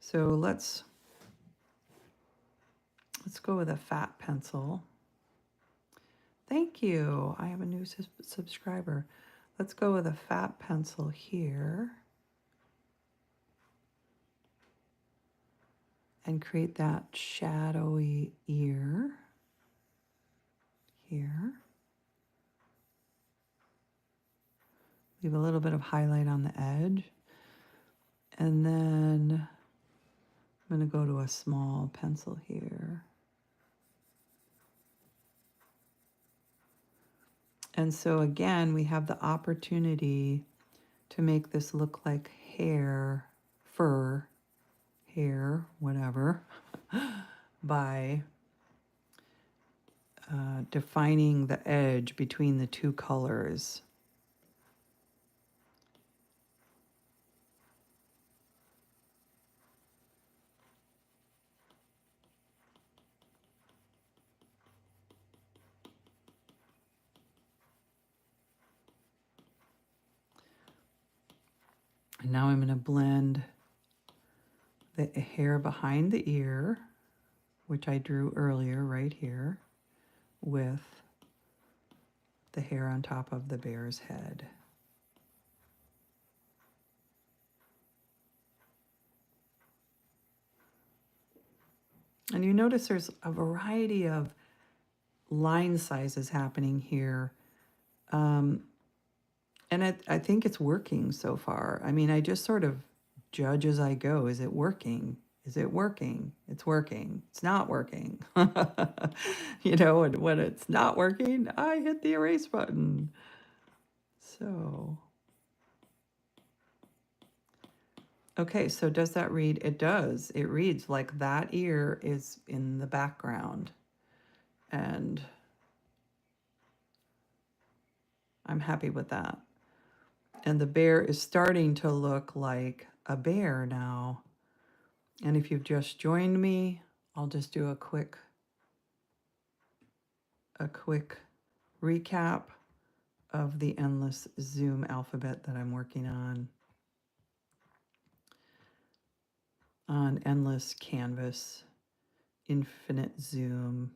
So let's go with a fat pencil. Thank thank you. I have a new subscriber. Let's go with a fat pencil here and create that shadowy ear here. Leave a little bit of highlight on the edge. And then I'm going to go to a small pencil here. And so again, we have the opportunity to make this look like hair, fur, hair, whatever, by defining the edge between the two colors. And now I'm going to blend the hair behind the ear, which I drew earlier right here, with the hair on top of the bear's head. And you notice there's a variety of line sizes happening here. And I think it's working so far. I mean, I just sort of judge as I go. Is it working? Is it working? It's working. It's not working. You know, and when it's not working, I hit the erase button. So, okay, so does that read? It does. It reads like that ear is in the background. And I'm happy with that. And the bear is starting to look like a bear now. And if you've just joined me, I'll just do a quick recap of the endless zoom alphabet that I'm working on endless canvas, infinite zoom.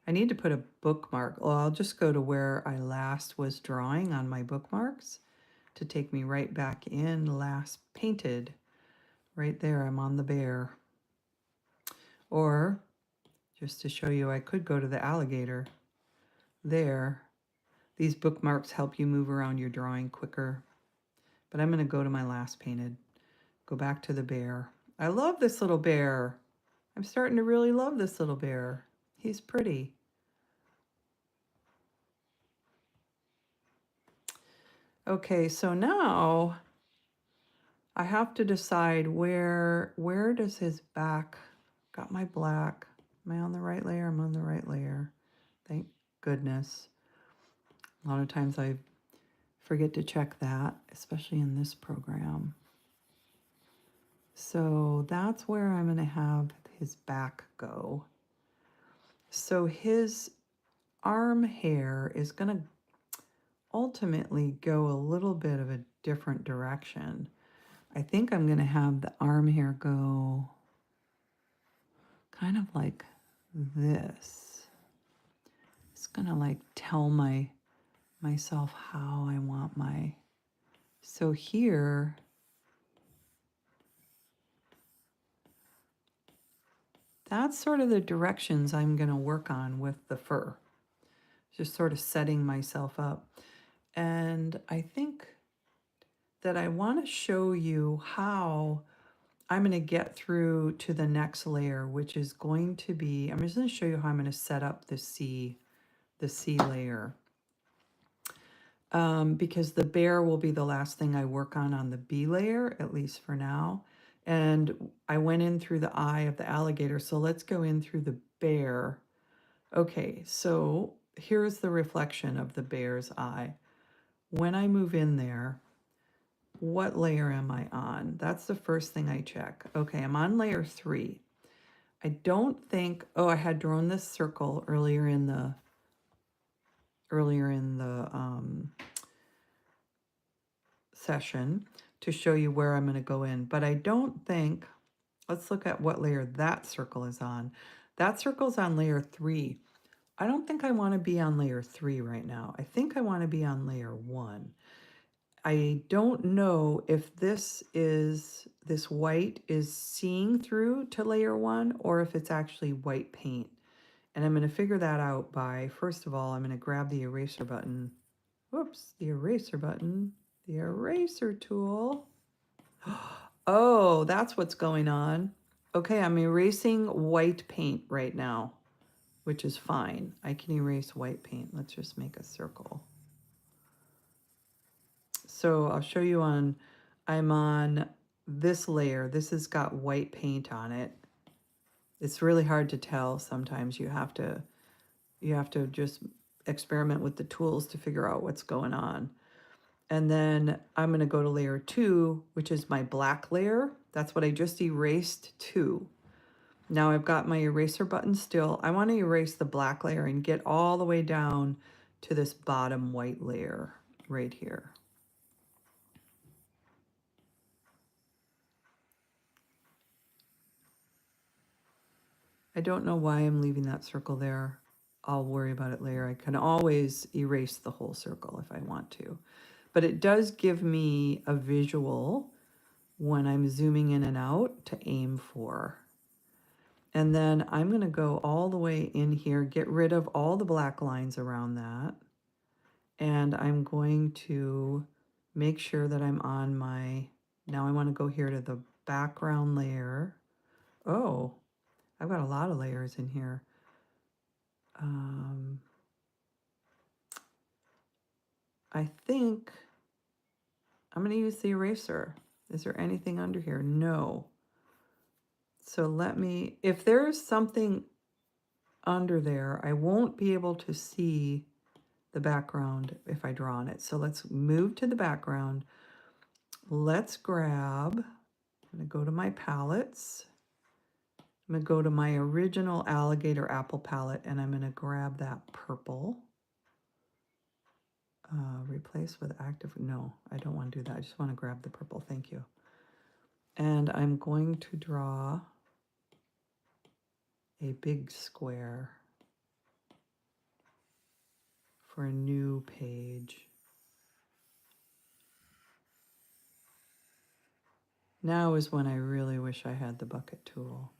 I need to put a bookmark. Well, I'll just go to where I last was drawing on my bookmarks to take me right back in. Last painted. Right there, I'm on the bear. Or, just to show you, I could go to the alligator. There. These bookmarks help you move around your drawing quicker. But I'm going to go to my last painted. Go back to the bear. I love this little bear. I'm starting to really love this little bear. He's pretty. Okay, so now I have to decide where does his back, got my black. Am I on the right layer? I'm on the right layer. Thank goodness. A lot of times I forget to check that, especially in this program. So that's where I'm going to have his back go. So his arm hair is going to ultimately go a little bit of a different direction. I think I'm going to have the arm hair go kind of like this. It's going to like tell myself how I want my... So here, that's sort of the directions I'm going to work on with the fur. Just sort of setting myself up. And I think that I want to show you how I'm going to get through to the next layer, which is going to be, I'm just going to show you how I'm going to set up the C layer. Because the bear will be the last thing I work on the B layer, at least for now. And I went in through the eye of the alligator, so let's go in through the bear. Okay, so here's the reflection of the bear's eye. When I move in there, what layer am I on? That's the first thing I check. Okay, I'm on layer 3. I don't think, oh, I had drawn this circle earlier in the session to show you where I'm going to go in, but I don't think, let's look at what layer that circle is on. That circle's on layer 3. I don't think I want to be on layer 3 right now. I think I want to be on layer 1. I don't know if this white is seeing through to layer 1 or if it's actually white paint. And I'm going to figure that out by, first of all, I'm going to grab the eraser button. Whoops, the eraser button, the eraser tool. Oh, that's what's going on. Okay, I'm erasing white paint right now, which is fine. I can erase white paint. Let's just make a circle. So I'll show you I'm on this layer. This has got white paint on it. It's really hard to tell sometimes. You have to just experiment with the tools to figure out what's going on. And then I'm going to go to layer 2, which is my black layer. That's what I just erased to. Now I've got my eraser button still. I want to erase the black layer and get all the way down to this bottom white layer right here. I don't know why I'm leaving that circle there. I'll worry about it later. I can always erase the whole circle if I want to. But it does give me a visual when I'm zooming in and out to aim for. And then I'm going to go all the way in here, get rid of all the black lines around that. And I'm going to make sure that I'm on my, now I want to go here to the background layer. Oh, I've got a lot of layers in here. I think I'm going to use the eraser. Is there anything under here? No. So let me, if there's something under there, I won't be able to see the background if I draw on it. So let's move to the background. Let's grab, I'm going to go to my palettes. I'm going to go to my original alligator apple palette and I'm going to grab that purple. Replace with active, no, I don't want to do that. I just want to grab the purple, thank you. And I'm going to draw a big square for a new page. Now is when I really wish I had the bucket tool.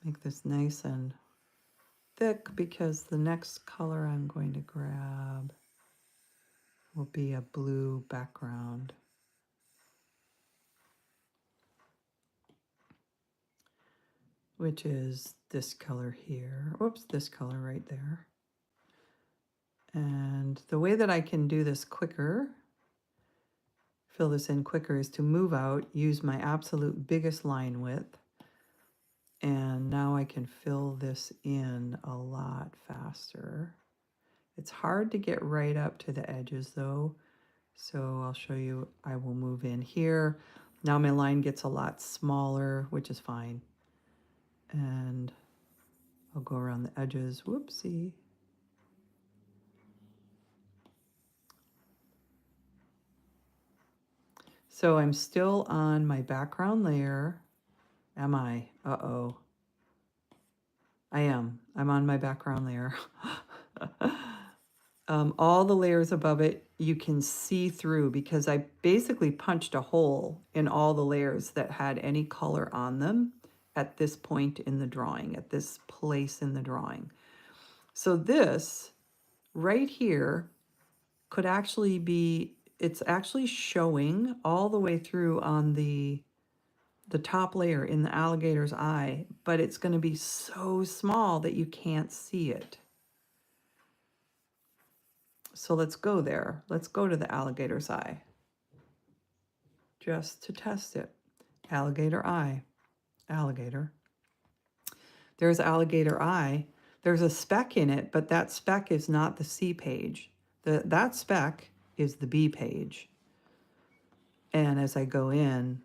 Make this nice and thick because the next color I'm going to grab will be a blue background. Which is this color here. Oops, this color right there. And the way that I can do this quicker, fill this in quicker, is to move out, use my absolute biggest line width. And now I can fill this in a lot faster. It's hard to get right up to the edges though. So I'll show you, I will move in here. Now my line gets a lot smaller, which is fine. And I'll go around the edges, whoopsie. So I'm still on my background layer. Am I? Uh-oh. I am. I'm on my background layer. All the layers above it, you can see through because I basically punched a hole in all the layers that had any color on them at this point in the drawing, at this place in the drawing. So this right here could actually be, it's actually showing all the way through on the top layer in the alligator's eye, but it's going to be so small that you can't see it. So let's go there. Let's go to the alligator's eye just to test it. Alligator eye, alligator. There's alligator eye. There's a speck in it, but that speck is not the C page. That speck is the B page. And as I go in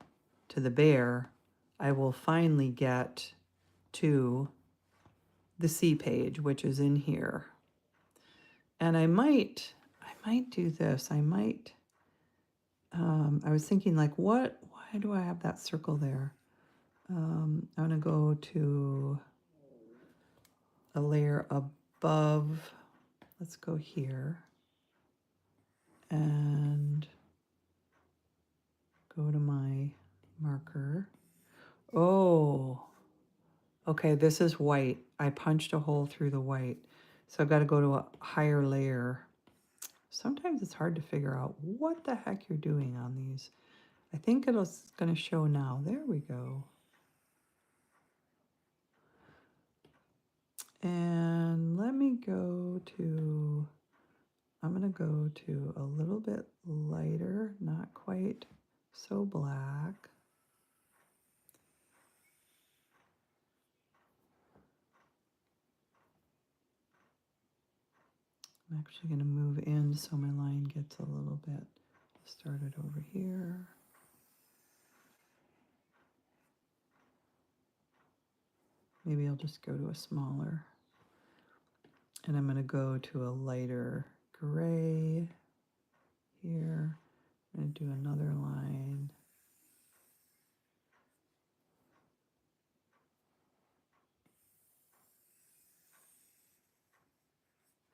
to the bear, I will finally get to the C page, which is in here. And I might do this. I was thinking like, why do I have that circle there? I'm gonna go to a layer above. Let's go here and go to my marker. Oh, okay, this is white. I punched a hole through the white. So I've got to go to a higher layer. Sometimes it's hard to figure out what the heck you're doing on these. I think it's going to show now. There we go. And let me go to, I'm going to go to a little bit lighter, not quite so black. I'm actually going to move in so my line gets a little bit started over here. Maybe I'll just go to a smaller. And I'm going to go to a lighter gray here. I'm going to do another line.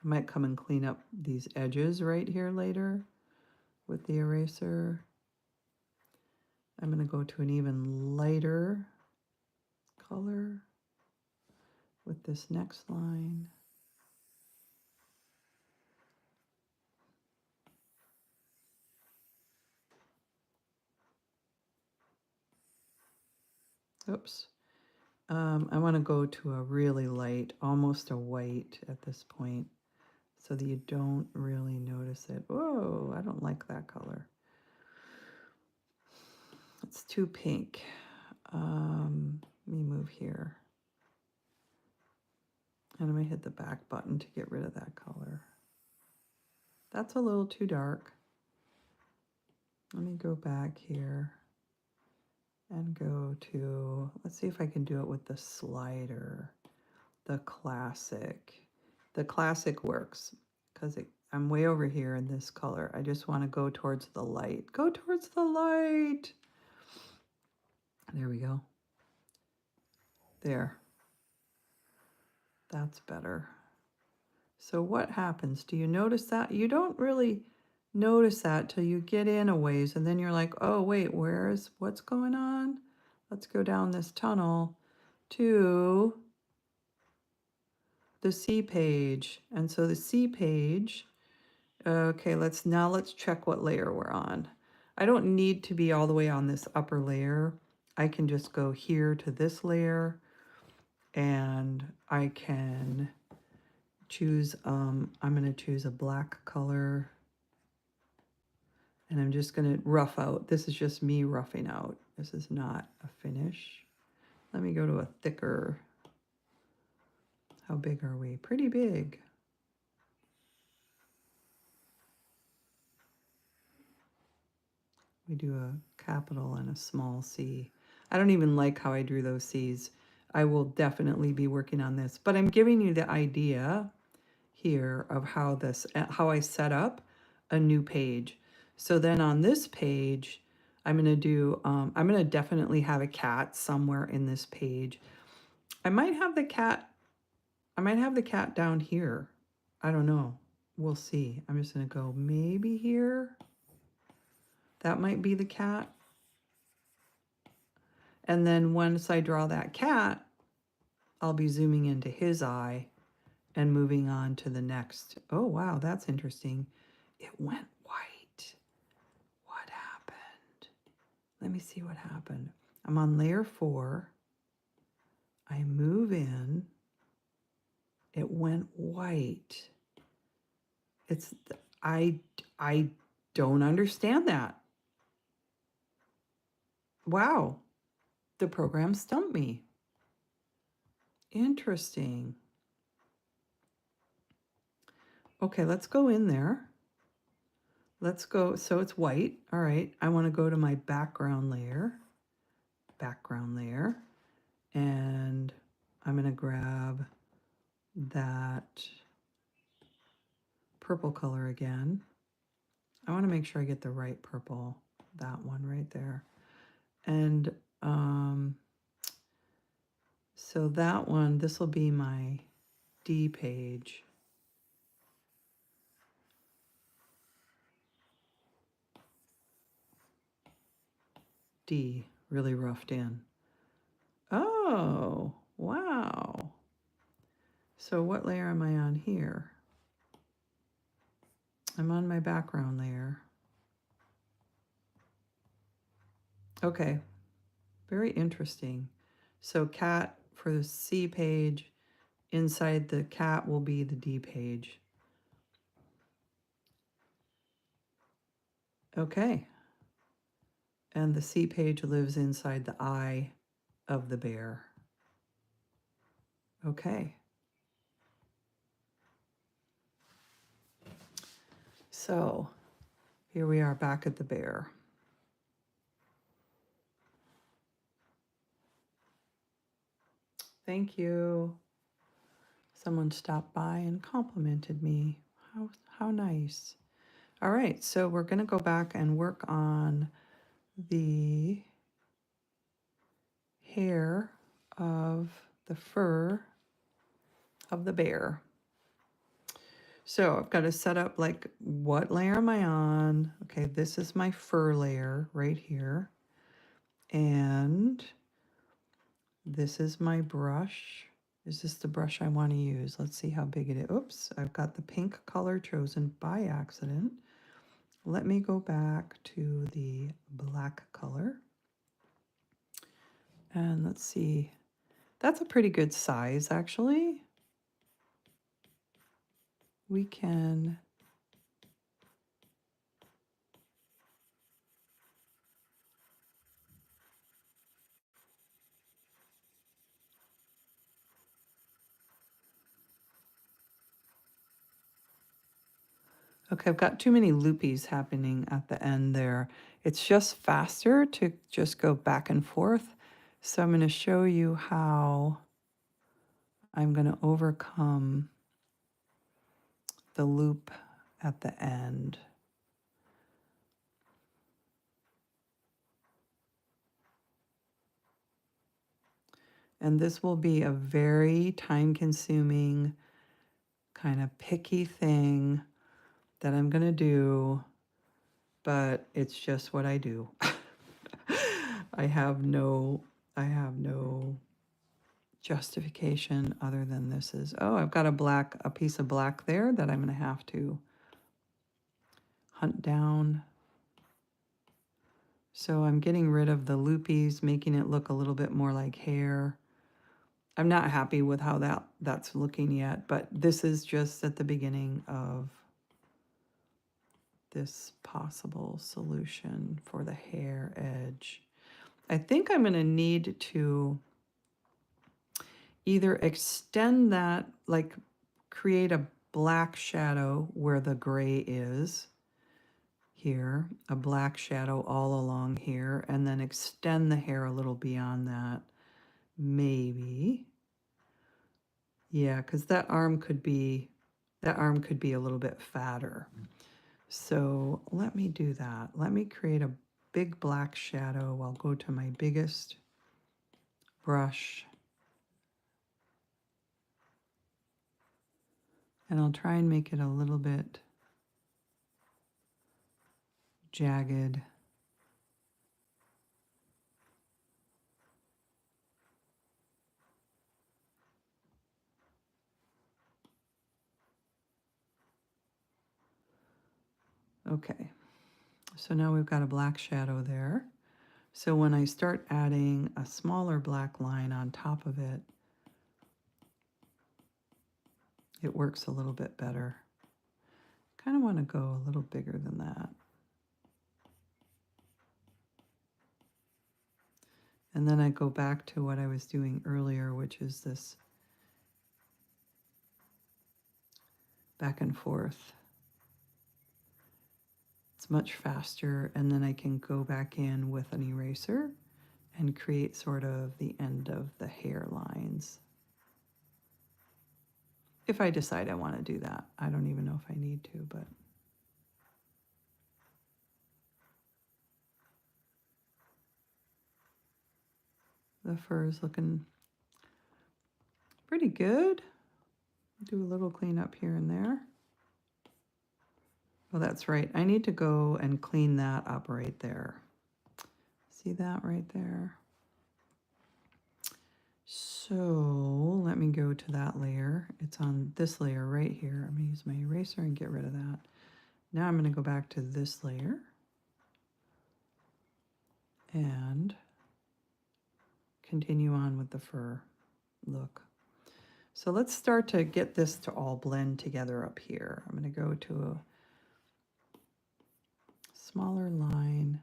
I might come and clean up these edges right here later with the eraser. I'm going to go to an even lighter color with this next line. Oops. I want to go to a really light, almost a white at this point, so that you don't really notice it. Whoa, I don't like that color. It's too pink. Let me move here. And I'm going to hit the back button to get rid of that color. That's a little too dark. Let me go back here and go to, let's see if I can do it with the slider, the classic. The classic works because I'm way over here in this color. I just want to go towards the light. Go towards the light. There we go. There. That's better. So what happens? Do you notice that? You don't really notice that till you get in a ways, and then you're like, oh, wait, what's going on? Let's go down this tunnel to the C page. And so the C page, okay, let's check what layer we're on. I don't need to be all the way on this upper layer. I can just go here to this layer, and I can choose, I'm going to choose a black color, and I'm just going to rough out. This is just me roughing out. This is not a finish. Let me go to a thicker. How big are we? Pretty big. We do a capital and a small c. I don't even like how I drew those C's. I will definitely be working on this, but I'm giving you the idea here of how I set up a new page. So then on this page, I'm going to definitely have a cat somewhere in this page. I might have the cat down here. I don't know. We'll see. I'm just going to go maybe here. That might be the cat. And then once I draw that cat, I'll be zooming into his eye and moving on to the next. Oh, wow, that's interesting. It went white. What happened? Let me see what happened. I'm on layer 4. I move in. It went white. I don't understand that. Wow. The program stumped me. Interesting. Okay, let's go in there. Let's go. So it's white. All right. I want to go to my background layer. And I'm going to grab that purple color again. I want to make sure I get the right purple, that one right there. And so that one, this will be my D page. D, really roughed in. Oh, wow. So what layer am I on here? I'm on my background layer. Okay, very interesting. So cat for the C page, inside the cat will be the D page. Okay. And the C page lives inside the eye of the bear. Okay. So here we are back at the bear. Thank you. Someone stopped by and complimented me. How nice. All right, so we're going to go back and work on the hair of the fur of the bear. So I've got to set up, like, what layer am I on? Okay, this is my fur layer right here. And this is my brush. Is this the brush I want to use? Let's see how big it is. Oops, I've got the pink color chosen by accident. Let me go back to the black color. And let's see. That's a pretty good size, actually. We can... Okay, I've got too many loopies happening at the end there. It's just faster to just go back and forth. So I'm going to show you how I'm going to overcome the loop at the end. And this will be a very time-consuming, kind of picky thing that I'm going to do, but it's just what I do. I have no justification other than this is, oh, I've got a piece of black there that I'm going to have to hunt down. So I'm getting rid of the loopies, making it look a little bit more like hair. I'm not happy with how that's looking yet, but this is just at the beginning of this possible solution for the hair edge. I think I'm going to need to either extend that, like create a black shadow where the gray is here, a black shadow all along here, and then extend the hair a little beyond that, maybe. Yeah, because that arm could be a little bit fatter. So let me do that. Let me create a big black shadow. I'll go to my biggest brush and I'll try and make it a little bit jagged. Okay, so now we've got a black shadow there. So when I start adding a smaller black line on top of it, it works a little bit better. Kind of want to go a little bigger than that. And then I go back to what I was doing earlier, which is this back and forth. It's much faster, and then I can go back in with an eraser and create sort of the end of the hairlines. If I decide I want to do that. I don't even know if I need to, but... the fur is looking pretty good. Do a little cleanup here and there. Oh, that's right. I need to go and clean that up right there. See that right there? So let me go to that layer. It's on this layer right here. I'm gonna use my eraser and get rid of that. Now I'm gonna go back to this layer and continue on with the fur look. So let's start to get this to all blend together up here. I'm gonna go to a smaller line.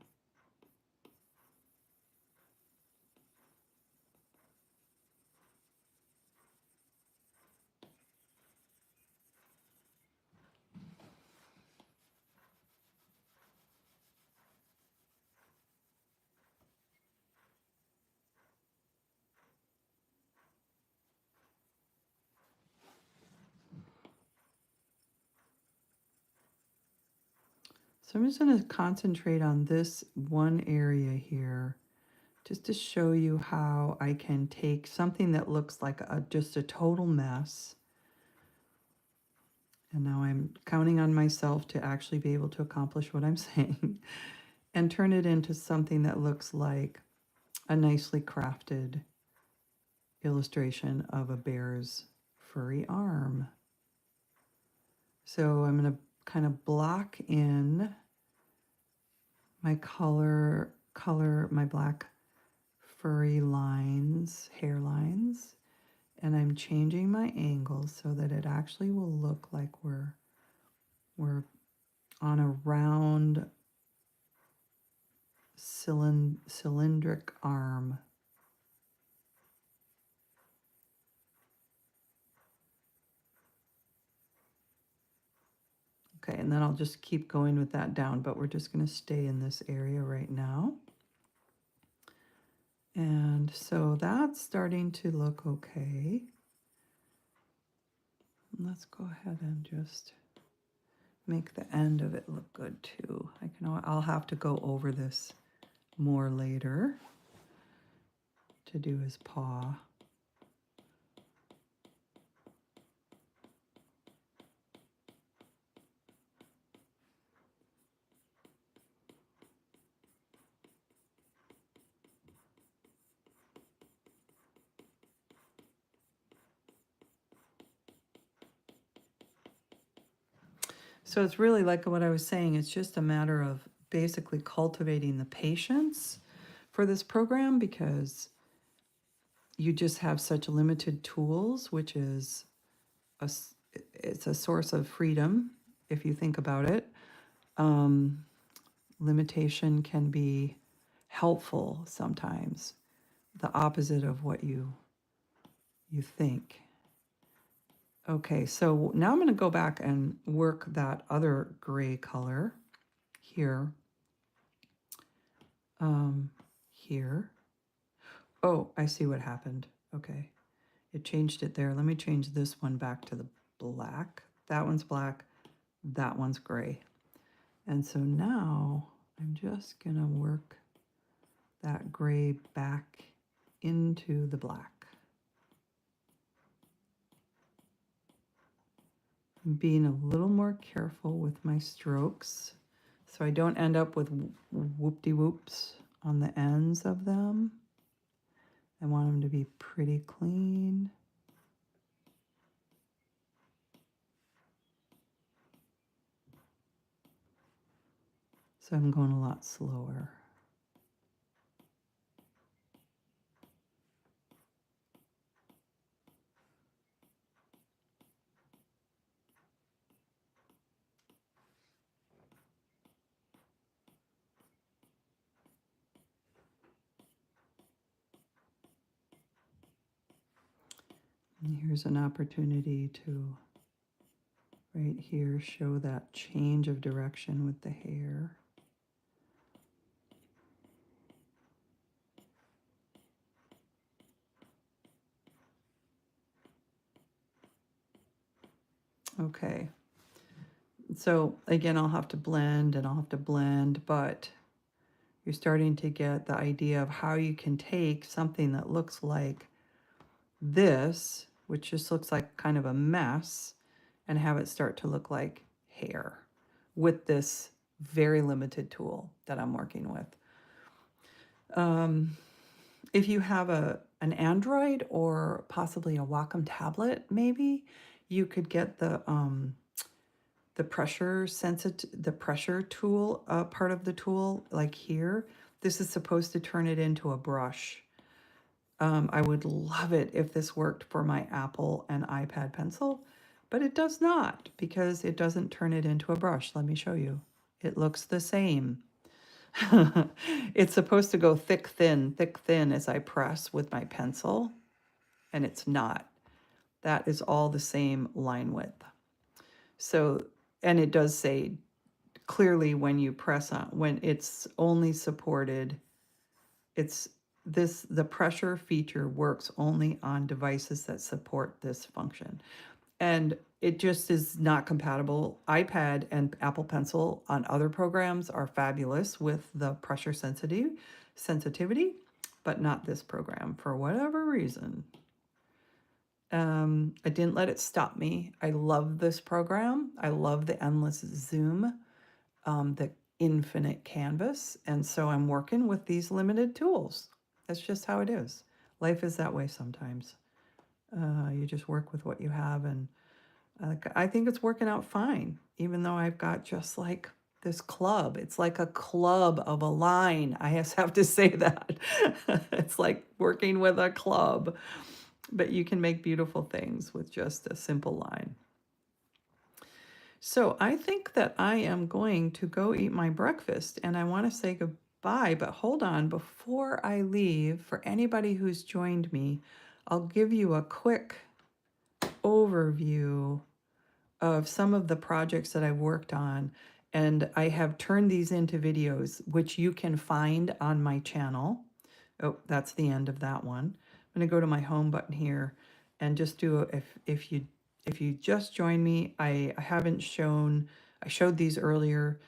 So I'm just going to concentrate on this one area here just to show you how I can take something that looks like just a total mess. And now I'm counting on myself to actually be able to accomplish what I'm saying and turn it into something that looks like a nicely crafted illustration of a bear's furry arm. So I'm going to kind of block in my my black furry lines, hairlines, and I'm changing my angle so that it actually will look like we're on a round cylindric arm. Okay, and then I'll just keep going with that down, but we're just going to stay in this area right now. And so that's starting to look okay. Let's go ahead and just make the end of it look good too. I'll have to go over this more later to do his paw. So it's really like what I was saying, it's just a matter of basically cultivating the patience for this program because you just have such limited tools, which is it's a source of freedom if you think about it. Limitation can be helpful sometimes, the opposite of what you think. Okay, so now I'm going to go back and work that other gray color here. Here. Oh, I see what happened. Okay, it changed it there. Let me change this one back to the black. That one's black, that one's gray. And so now I'm just going to work that gray back into the black. I'm being a little more careful with my strokes so I don't end up with whoop-de-whoops on the ends of them. I want them to be pretty clean. So I'm going a lot slower. And here's an opportunity to, right here, show that change of direction with the hair. Okay. So again, I'll have to blend and I'll have to blend, but you're starting to get the idea of how you can take something that looks like this which just looks like kind of a mess, and have it start to look like hair with this very limited tool that I'm working with. If you have an Android or possibly a Wacom tablet, maybe you could get the pressure tool, part of the tool, like here. This is supposed to turn it into a brush. I would love it if this worked for my Apple and iPad pencil, but it does not because it doesn't turn it into a brush. Let me show you. It looks the same. It's supposed to go thick, thin as I press with my pencil, and it's not. That is all the same line width. So, and it does say clearly when you press on, when it's only supported, the pressure feature works only on devices that support this function. And it just is not compatible. iPad and Apple Pencil on other programs are fabulous with the pressure sensitivity, but not this program for whatever reason. I didn't let it stop me. I love this program. I love the endless zoom, the infinite canvas. And so I'm working with these limited tools. That's just how it is. Life is that way sometimes. You just work with what you have, and I think it's working out fine, even though I've got just like this club. It's like a club of a line. I just have to say that. It's like working with a club, but you can make beautiful things with just a simple line. So I think that I am going to go eat my breakfast, and I want to say goodbye, but hold on. Before I leave, for anybody who's joined me, I'll give you a quick overview of some of the projects that I've worked on, and I have turned these into videos, which you can find on my channel. Oh, that's the end of that one. I'm going to go to my home button here and just do, if you just joined me, I haven't shown, I showed these earlier.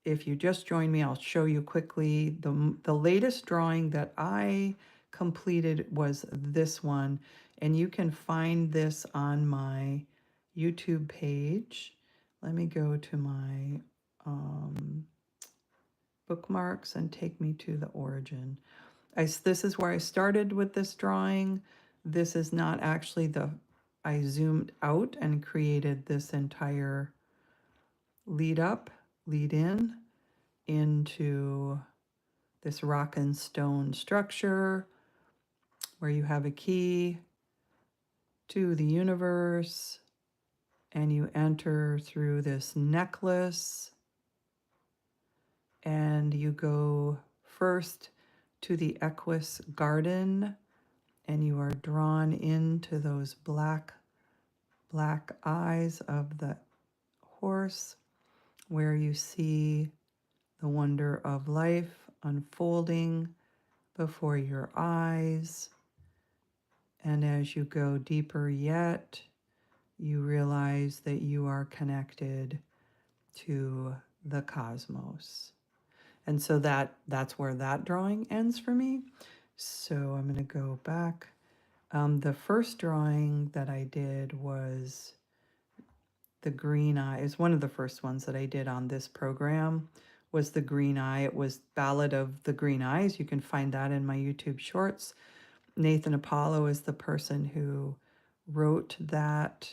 If you just joined me, I'll show you quickly. The latest drawing that I completed was this one, and you can find this on my YouTube page. Let me go to my bookmarks and take me to the origin. This is where I started with this drawing. This is not actually I zoomed out and created this entire lead in into this rock and stone structure where you have a key to the universe, and you enter through this necklace, and you go first to the Equus Garden, and you are drawn into those black eyes of the horse, where you see the wonder of life unfolding before your eyes. And as you go deeper yet, you realize that you are connected to the cosmos. And so that's where that drawing ends for me. So I'm going to go back. The first drawing that I did was the green eye. Is one of the first ones that I did on this program was the green eye. It was Ballad of the Green Eyes. You can find that in my YouTube shorts. Nathan Apollo is the person who wrote that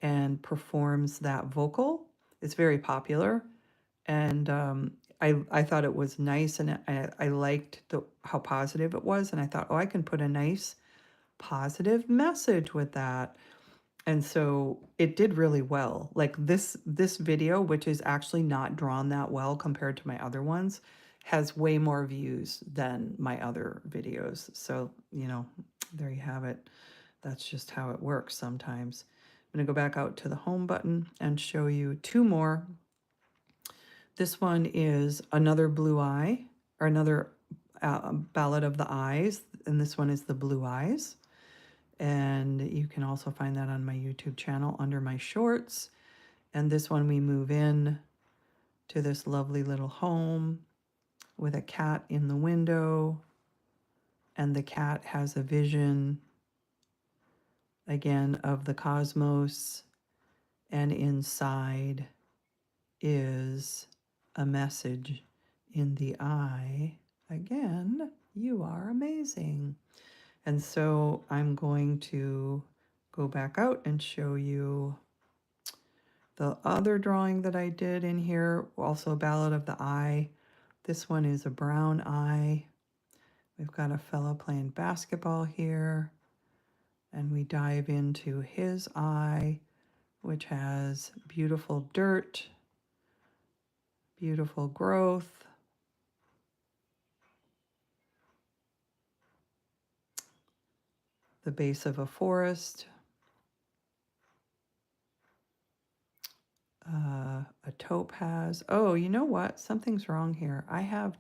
and performs that vocal. It's very popular, and I thought it was nice, and I liked how positive it was, and I thought, oh, I can put a nice positive message with that. And so it did really well. Like this video, which is actually not drawn that well compared to my other ones, has way more views than my other videos. So, there you have it. That's just how it works sometimes. I'm going to go back out to the home button and show you two more. This one is another blue eye, or another Ballad of the Eyes, and this one is the blue eyes. And you can also find that on my YouTube channel under my shorts. And this one, we move in to this lovely little home with a cat in the window. And the cat has a vision, again, of the cosmos, and inside is a message in the eye. Again, you are amazing. And so I'm going to go back out and show you the other drawing that I did in here, also Ballad of the Eye. This one is a brown eye. We've got a fellow playing basketball here, and we dive into his eye, which has beautiful dirt, beautiful growth, the base of a forest, a topaz. Oh, you know what? Something's wrong here. I have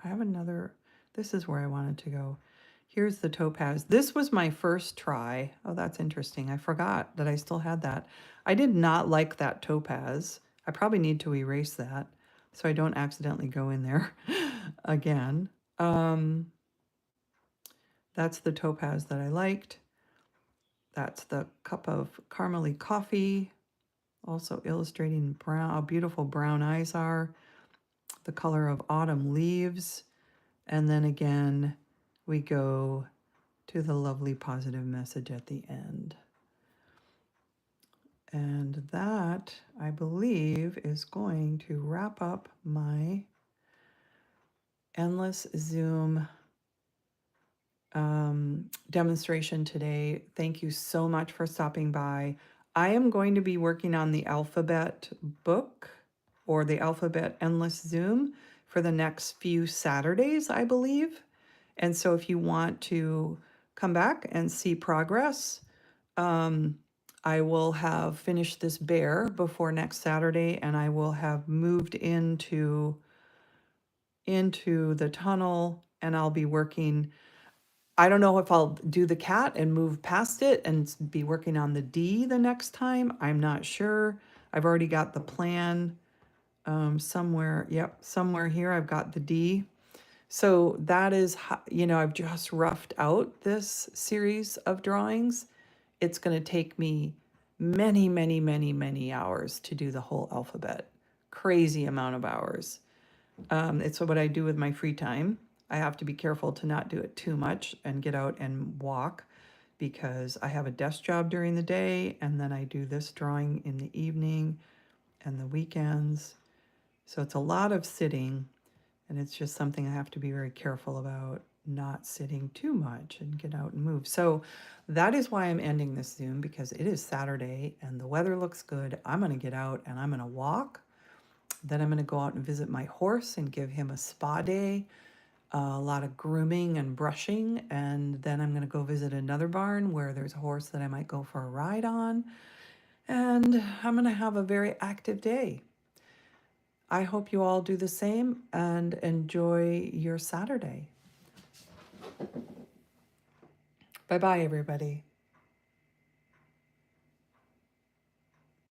another, this is where I wanted to go. Here's the topaz. This was my first try. Oh, that's interesting. I forgot that I still had that. I did not like that topaz. I probably need to erase that so I don't accidentally go in there again. That's the topaz that I liked. That's the cup of caramely coffee, also illustrating brown, how beautiful brown eyes are, the color of autumn leaves. And then again, we go to the lovely positive message at the end. And that, I believe, is going to wrap up my Endless Zoom demonstration today. Thank you so much for stopping by. I am going to be working on the alphabet book, or the alphabet Endless Zoom, for the next few Saturdays, I believe. And so if you want to come back and see progress, I will have finished this bear before next Saturday, and I will have moved into the tunnel, and I'll be working. I don't know if I'll do the cat and move past it and be working on the D the next time. I'm not sure. I've already got the plan somewhere. Yep, somewhere here I've got the D. So that is, I've just roughed out this series of drawings. It's going to take me many, many, many, many hours to do the whole alphabet. Crazy amount of hours. It's what I do with my free time. I have to be careful to not do it too much and get out and walk, because I have a desk job during the day, and then I do this drawing in the evening and the weekends. So it's a lot of sitting, and it's just something I have to be very careful about, not sitting too much and get out and move. So that is why I'm ending this Zoom, because it is Saturday and the weather looks good. I'm going to get out and I'm going to walk. Then I'm going to go out and visit my horse and give him a spa day, a lot of grooming and brushing. And then I'm going to go visit another barn where there's a horse that I might go for a ride on. And I'm going to have a very active day. I hope you all do the same and enjoy your Saturday. Bye-bye, everybody.